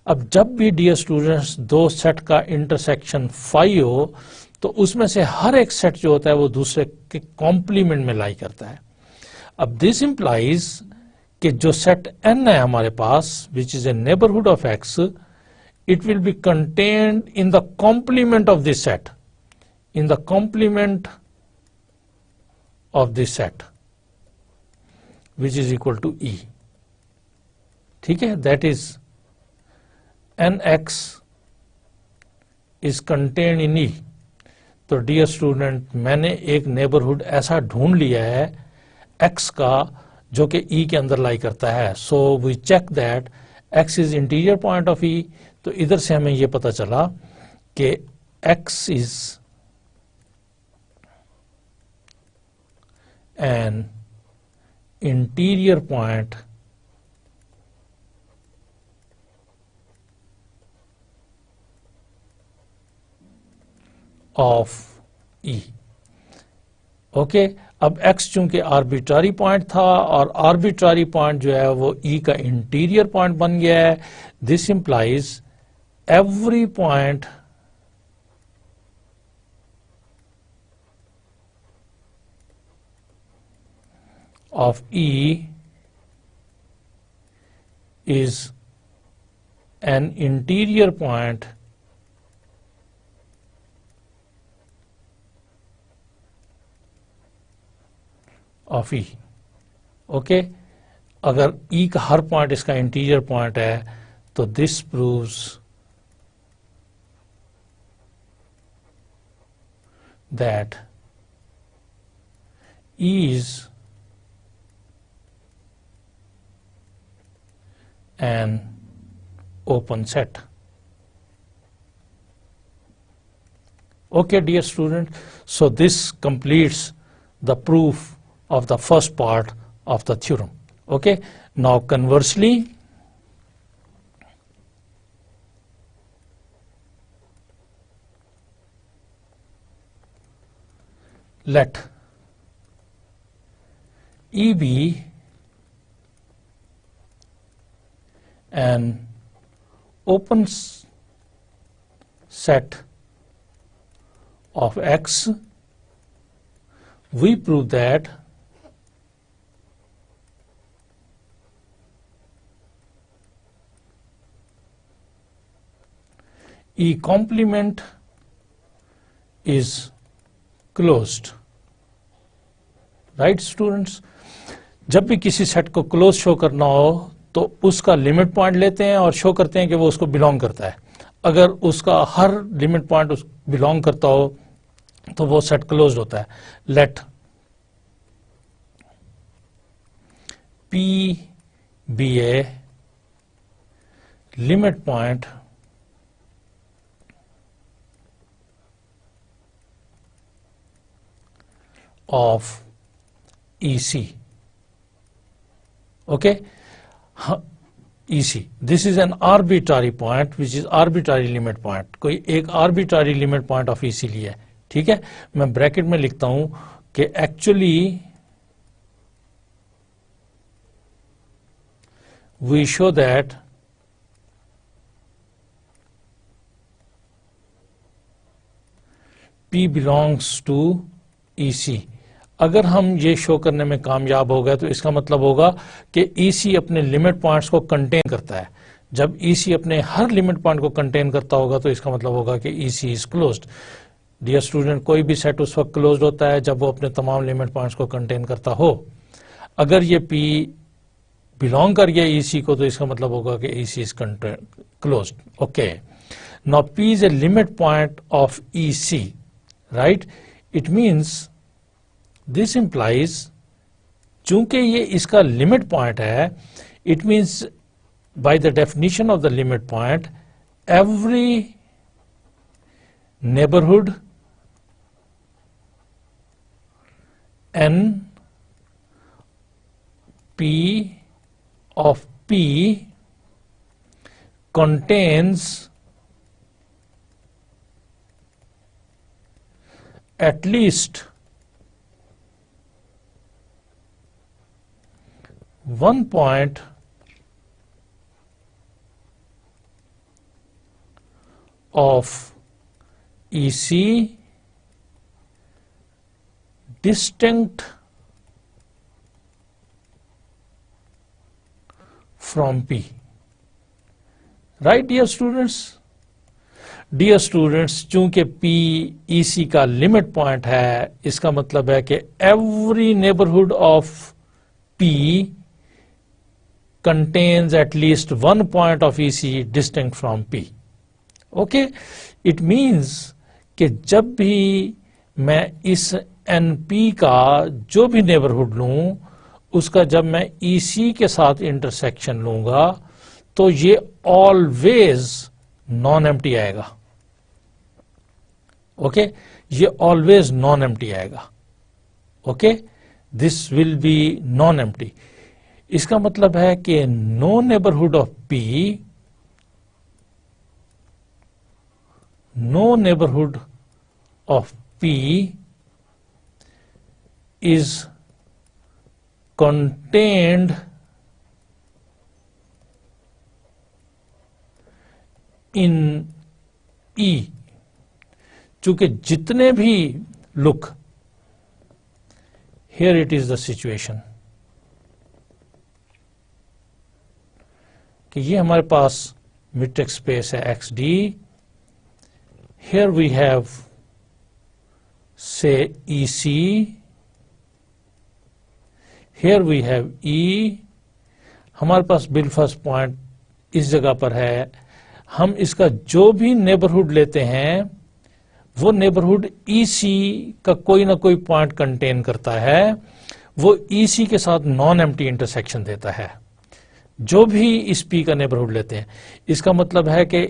[SPEAKER 1] अब जब भी डियर स्टूडेंट्स दो सेट का इंटरसेक्शन फाई हो तो उसमें से हर एक सेट जो होता है वो दूसरे के कॉम्प्लीमेंट में लाई करता है। अब दिस इंप्लाइज कि जो सेट n है हमारे पास which is a neighbourhood of x, it will be contained in the complement of this set, in the complement of this set which is equal to E. ठीक है, that is nx is contained in E. तो dear student मैंने एक neighbourhood ऐसा ढूंढ लिया है x का जो कि E के अंदर लाई करता है। So we check that x is interior point of E। तो इधर से हमें यह पता चला कि x is an interior point of E. Okay, अब x चूंकि आर्बिट्रारी पॉइंट था और आर्बिट्रारी पॉइंट जो है वो E का इंटीरियर पॉइंट बन गया है। This implies every point of E is an interior point of E. Okay, अगर E का हर पॉइंट इसका इंटीरियर पॉइंट है तो this proves that E is an open set. Okay dear student, so this completes the proof of the first part of the theorem. Okay, now conversely let E be an open set of x, we prove that E complement is closed. Right students, जब भी किसी set को close show करना हो तो उसका limit point लेते हैं और शो करते हैं कि वो उसको बिलोंग करता है। अगर उसका हर लिमिट पॉइंट बिलोंग करता हो तो वो सेट क्लोज्ड होता है। Let P be a limit point of EC. Okay, EC, this is an arbitrary point which is arbitrary limit point. कोई एक arbitrary limit point of EC लिया है, ठीक है. मैं ब्रैकेट में लिखता हूं कि actually we show that P belongs to EC. अगर हम ये शो करने में कामयाब हो गए तो इसका मतलब होगा कि EC अपने लिमिट पॉइंट्स को कंटेन करता है. जब EC अपने हर लिमिट पॉइंट को कंटेन करता होगा तो इसका मतलब होगा कि EC is closed. Dear student, कोई भी सेट उस वक्त क्लोज्ड होता है जब वो अपने तमाम लिमिट पॉइंट्स को कंटेन करता हो. अगर ये P बिलोंग कर गया EC को तो इसका मतलब होगा कि EC is closed. Okay, now P is a limit point of EC, right. It means this implies, चूंकि ये इसका लिमिट पॉइंट है, it means by the definition of the limit point every neighbourhood N P of P contains at least one point of EC distinct from P. Right, dear students? Dear students, चूंकि P EC का limit point है, इसका मतलब है कि every neighbourhood of P contains at least one point of EC distinct from P. Okay, it means कि जब भी मैं इस NP का जो भी नेबरहुड लूं, उसका जब मैं EC के साथ इंटरसेक्शन लूंगा तो ये ऑलवेज नॉन एम्प्टी आएगा. ओके, ये ऑलवेज नॉन एम्प्टी आएगा. Okay, this will be non empty. इसका मतलब है कि no neighbourhood of P, no neighbourhood of P is contained in E. चूंकि जितने भी look, here it is the situation कि ये हमारे पास मेट्रिक स्पेस है XD. Here we have say EC, here we have E. हमारे पास बिल फर्स्ट पॉइंट इस जगह पर है. हम इसका जो भी नेबरहुड लेते हैं वो नेबरहुड EC का कोई ना कोई पॉइंट कंटेन करता है. वो EC के साथ नॉन एम्प्टी इंटरसेक्शन देता है. जो भी इस P का नेबरहुड लेते हैं, इसका मतलब है कि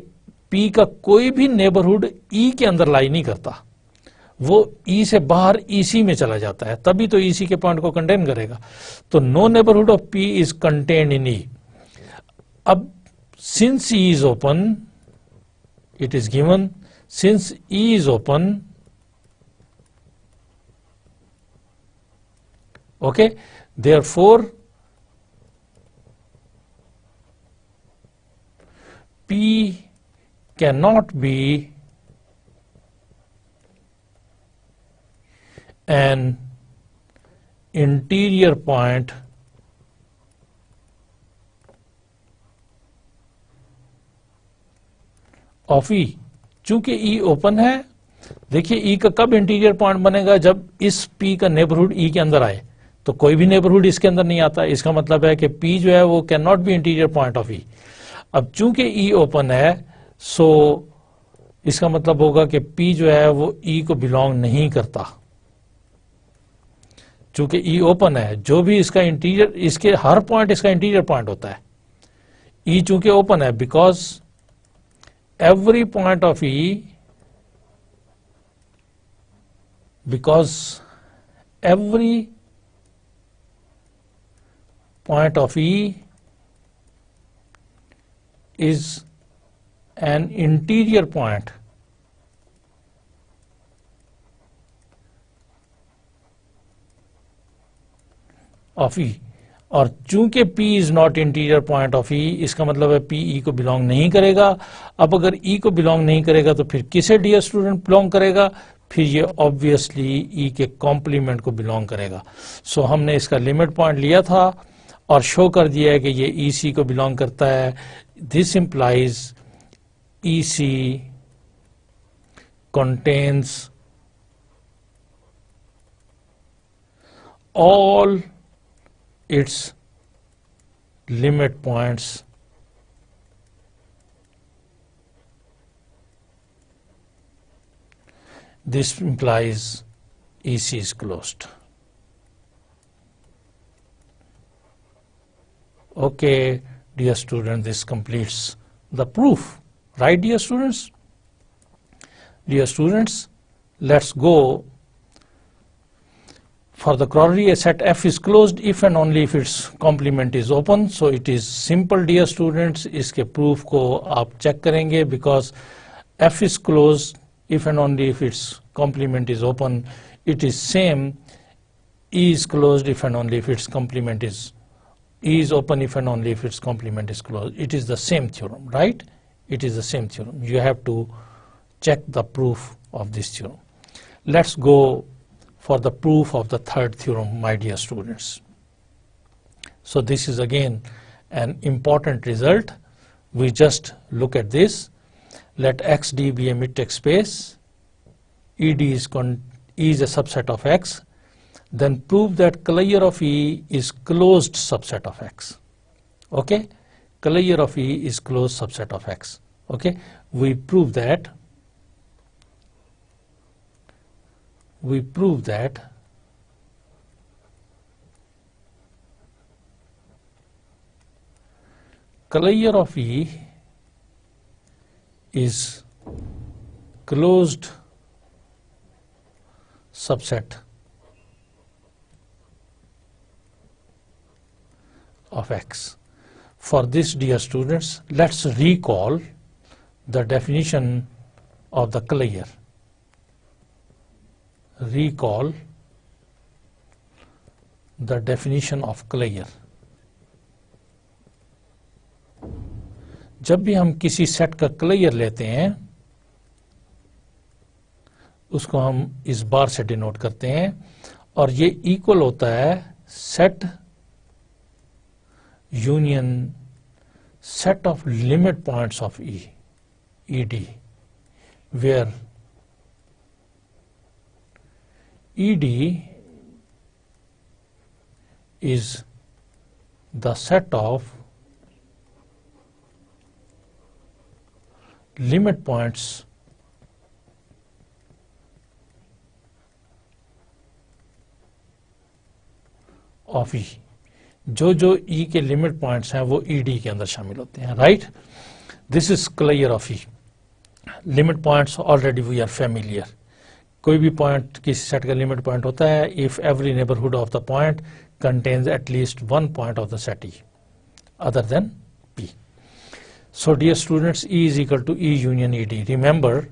[SPEAKER 1] P का कोई भी नेबरहुड E के अंदर लाई नहीं करता. वो E से बाहर EC में चला जाता है, तभी तो EC के पॉइंट को कंटेन करेगा. तो no neighbourhood of P is contained in E. अब since E is open, it is given, since E is open, okay, therefore P cannot be an interior point of E. चूंकि E open है, देखिए E का कब interior point बनेगा, जब इस P का नेबरहुड E के अंदर आए. तो कोई भी नेबरहुड इसके अंदर नहीं आता. इसका मतलब है कि P जो है वो can not be interior point of E. अब चूंकि E ओपन है, सो इसका मतलब होगा कि P जो है वो E को बिलोंग नहीं करता. चूंकि E ओपन है, जो भी इसका इंटीरियर, इसके हर पॉइंट इसका इंटीरियर पॉइंट होता है. E चूंकि ओपन है, because every point of E, because every point of E is an interior point of E, और चूंकि P is not interior point of E, इसका मतलब है P E को बिलोंग नहीं करेगा। अब अगर E को बिलोंग नहीं करेगा तो फिर किसे डियर स्टूडेंट बिलोंग करेगा? फिर ये ऑब्वियसली E के कॉम्प्लीमेंट को बिलोंग करेगा। सो हमने इसका लिमिट पॉइंट लिया था और शो कर दिया है कि ये EC को बिलोंग करता है। This implies EC contains all its limit points this implies EC is closed. Okay, dear students, this completes the proof, right, dear students? Dear students, let's go. For the corollary, a set F is closed if and only if its complement is open. So it is simple, dear students. इसके proof को आप check करेंगे because F is closed if and only if its complement is open. It is same. E is closed if and only if its complement is. E is open if and only if its complement is closed. It is the same theorem, right? It is the same theorem. You have to check the proof of this theorem. Let's go for the proof of the third theorem, my dear students. So this is again an important result. We just look at this. Let XD be a mid-text space. ED is a subset of X. Then prove that collier of E is closed subset of X. Okay? Collier of E is closed subset of X. Okay? We prove that collier of E is closed subset of X. For this, dear students, let's recall the definition of the collier. Recall the definition of collier. जब भी हम किसी set का collier लेते हैं उसको हम इस बार से डिनोट करते हैं और ये इक्वल होता है set union set of limit points of E, ED, where ED is the set of limit points of E. जो E के लिमिट पॉइंट्स हैं वो ED के अंदर शामिल होते हैं, right? This is clear of E. Limit points already we are familiar. कोई भी पॉइंट किसी सेट का लिमिट पॉइंट होता है if every neighbourhood of the point contains at least one point of the set E other than P. So dear students, E is equal to E union ED. Remember,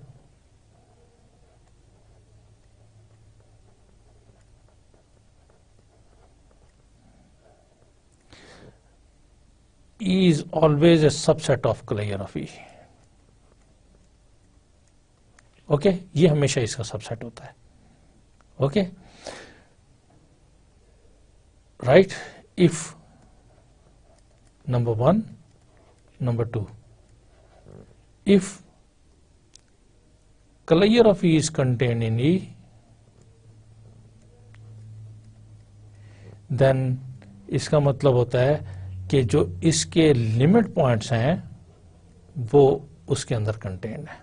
[SPEAKER 1] E is always a subset of collier of E. Okay ये हमेशा इसका subset होता है. Okay right. If number 1, number 2, if collier of E is contained in E, then इसका मतलब होता है कि जो इसके लिमिट पॉइंट्स हैं वो उसके अंदर कंटेन्ड है.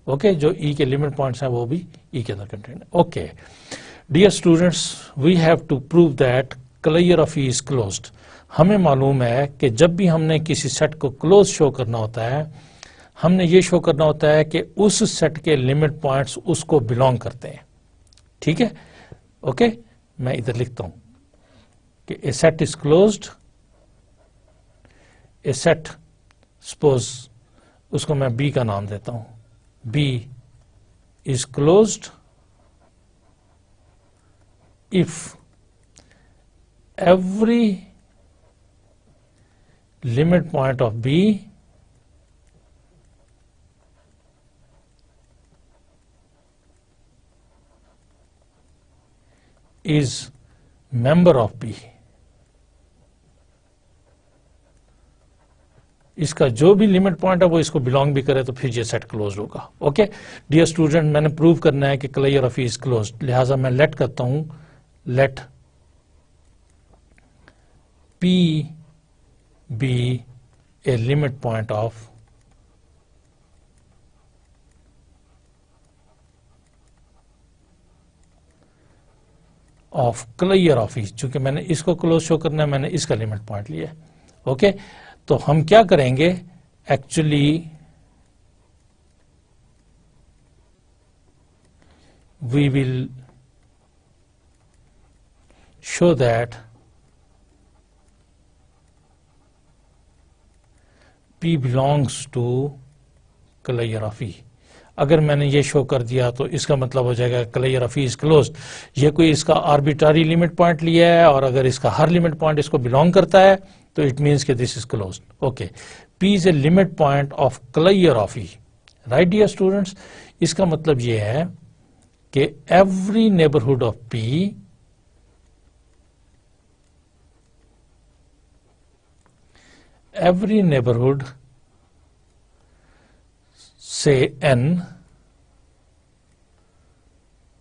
[SPEAKER 1] ओके जो E के लिमिट पॉइंट्स हैं वो भी E के अंदर कंटेन्ड है. Okay dear students, we have to prove that collier of E is closed. हमें मालूम है कि जब भी हमने किसी सेट को क्लोज शो करना होता है हमने ये शो करना होता है कि उस सेट के लिमिट पॉइंट्स उसको बिलोंग करते हैं. ठीक है. ओके मैं इधर लिखता हूं कि a set is closed, a set suppose उसको मैं बी का नाम देता हूं, B is closed if every limit point of B is member of B. इसका जो भी लिमिट पॉइंट है वो इसको बिलोंग भी करे तो फिर ये सेट क्लोज होगा. ओके डियर स्टूडेंट, मैंने प्रूव करना है कि clear of E is close, लिहाजा मैं लेट करता हूं, late P be a limit point of clear of E. चूंकि मैंने इसको क्लोज शो करना है, मैंने इसका लिमिट पॉइंट लिया है. ओके तो हम क्या करेंगे, actually we will show that P belongs to clear of E. अगर मैंने ये शो कर दिया तो इसका मतलब हो जाएगा clear of E is closed. ये कोई इसका आर्बिट्ररी लिमिट पॉइंट लिया है और अगर इसका हर लिमिट पॉइंट इसको बिलोंग करता है तो इट मीन्स कि this is closed. Okay P is a limit point of clear of E. Right dear students, इसका मतलब ये है कि every neighbourhood of P every neighborhood say n,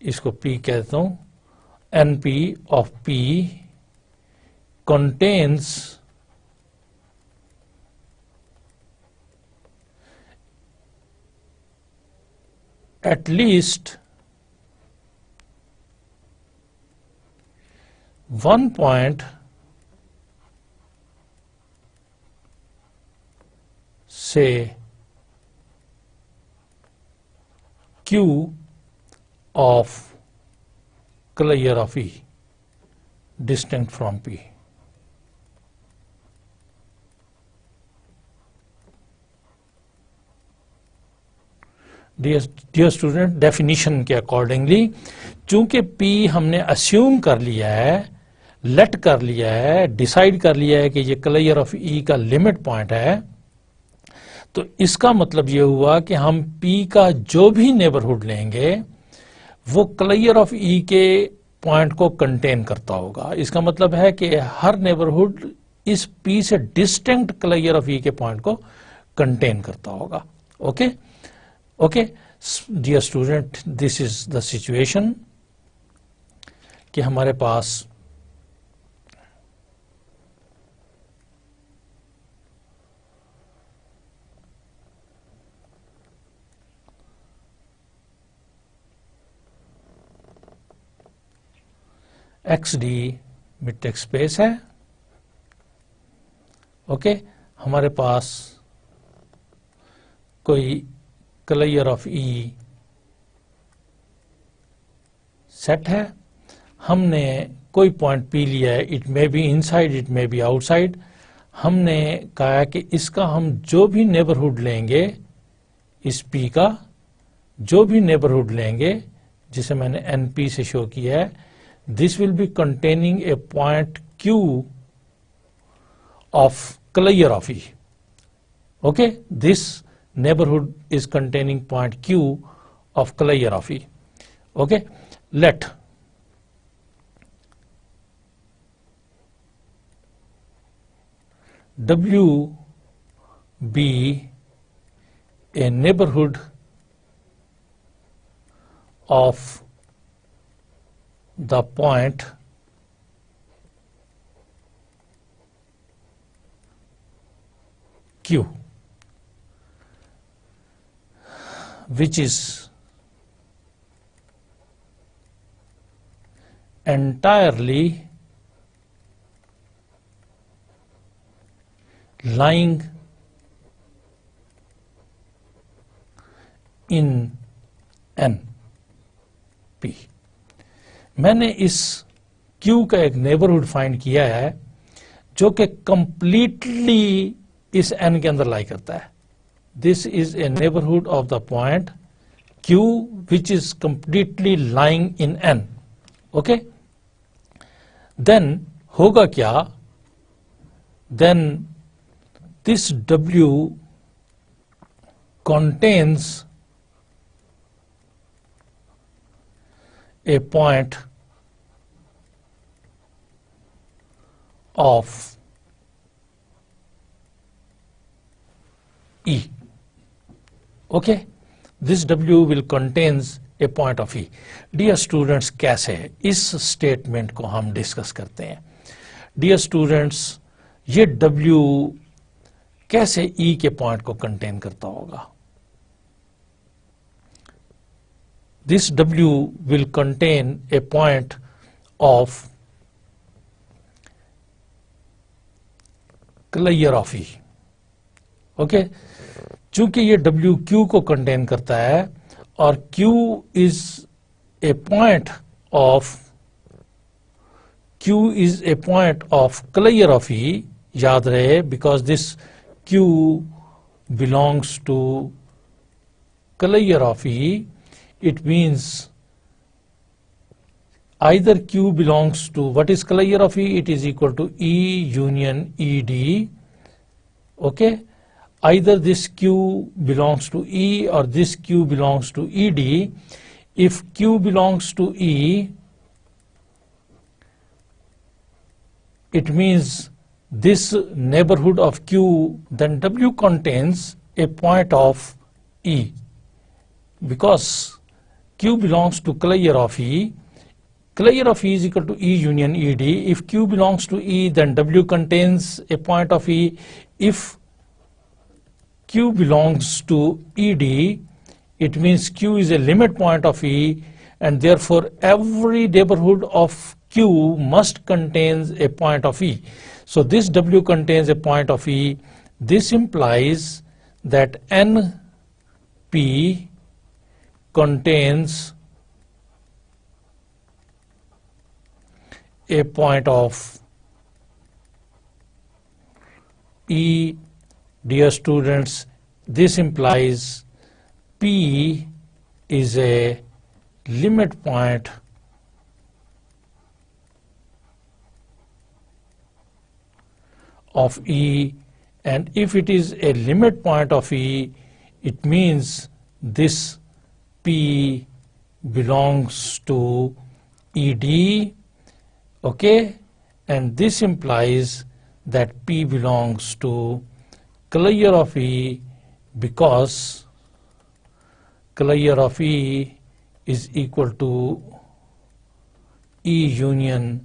[SPEAKER 1] इसको P कहता हूं, NP of P contains at least one point say Q of clear of E distinct from P. Dear student, definition के accordingly चूंकि P हमने assume कर लिया है, late कर लिया है, डिसाइड कर लिया है कि ये क्लियर ऑफ E का लिमिट पॉइंट है, तो इसका मतलब ये हुआ कि हम P का जो भी नेबरहुड लेंगे वो क्लियर ऑफ E के पॉइंट को कंटेन करता होगा. इसका मतलब है कि हर नेबरहुड इस P से डिस्टिंक्ट क्लियर ऑफ E के पॉइंट को कंटेन करता होगा. Okay okay dear student, this is the situation कि हमारे पास XD मिड स्पेस है. ओके हमारे पास कोई क्लियर ऑफ E सेट है, हमने कोई पॉइंट P लिया है, it may be inside it may B outside. हमने कहा कि इसका हम जो भी नेबरहुड लेंगे, इस P का जो भी नेबरहुड लेंगे जिसे मैंने NP से शो किया है, this will be containing a point Q of clear of E. Okay, this neighborhood is containing point Q of clear of E. Okay, let W be a neighborhood of the point Q, which is entirely lying in NP. मैंने इस Q का एक neighbourhood find किया है जो कि completely इस N के अंदर लाई करता है. This is a neighborhood of the point Q which is completely lying in N. Okay? Then होगा क्या? Then this W contains a point of E. Okay? This W will contains a point of E. Dear students, कैसे इस statement को हम discuss करते हैं? Dear students, ये W कैसे E के पॉइंट को कंटेन करता होगा? This W will contain a point of closure of E. Okay? चूंकि ये W Q को कंटेन करता है और Q is a point of closure of E, याद रहे, because this Q belongs to closure of E, it means either Q belongs to, what is closure of E? It is equal to E union ED. Okay? Either this Q belongs to E or this Q belongs to ED. If Q belongs to E, it means this neighborhood of Q, then W contains a point of E. Because Q belongs to closure of E, closure of E is equal to E union ED. If Q belongs to E, then W contains a point of E. If Q belongs to ED, it means Q is a limit point of E, and therefore every neighborhood of Q must contains a point of E. So this W contains a point of E. This implies that NP contains a point of E. Dear students, this implies P is a limit point of E, and if it is a limit point of E, it means this P belongs to ED, okay, and this implies that P belongs to closure of E, because closure of E is equal to E union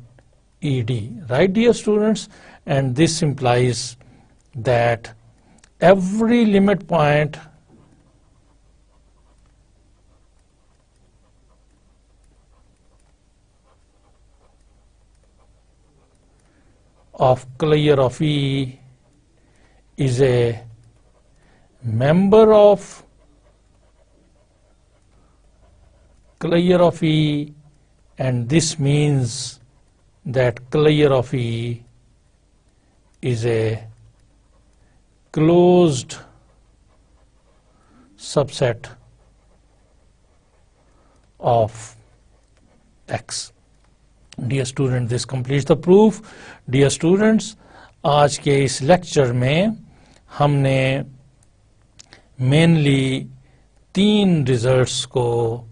[SPEAKER 1] ED, right, dear students? And this implies that every limit point of closure of E is a member of closure of E, and this means that closure of E is a closed subset of X. Dear student, this completes the proof. Dear students, आज के इस lecture में हमने mainly 3 results को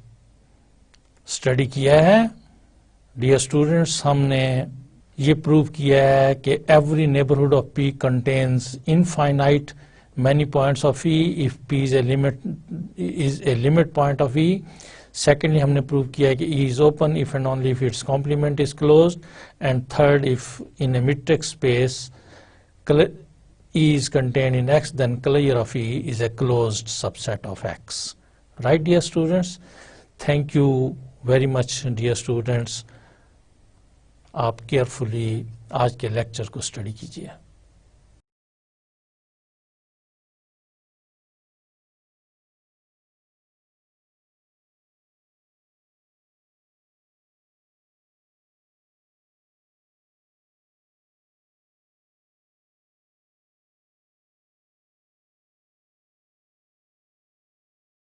[SPEAKER 1] study किया है. Dear students, हमने ये प्रूव किया है कि every neighbourhood of P contains infinite many points of E if P is a limit point of E. Secondly, हमने प्रूव किया है कि E is open if and only if its complement is closed. And third, if in a matrix space E is contained in X, then closure of E is a closed subset of X. Right, dear students? Thank you very much, dear students. आप carefully आज के lecture को study कीजिए.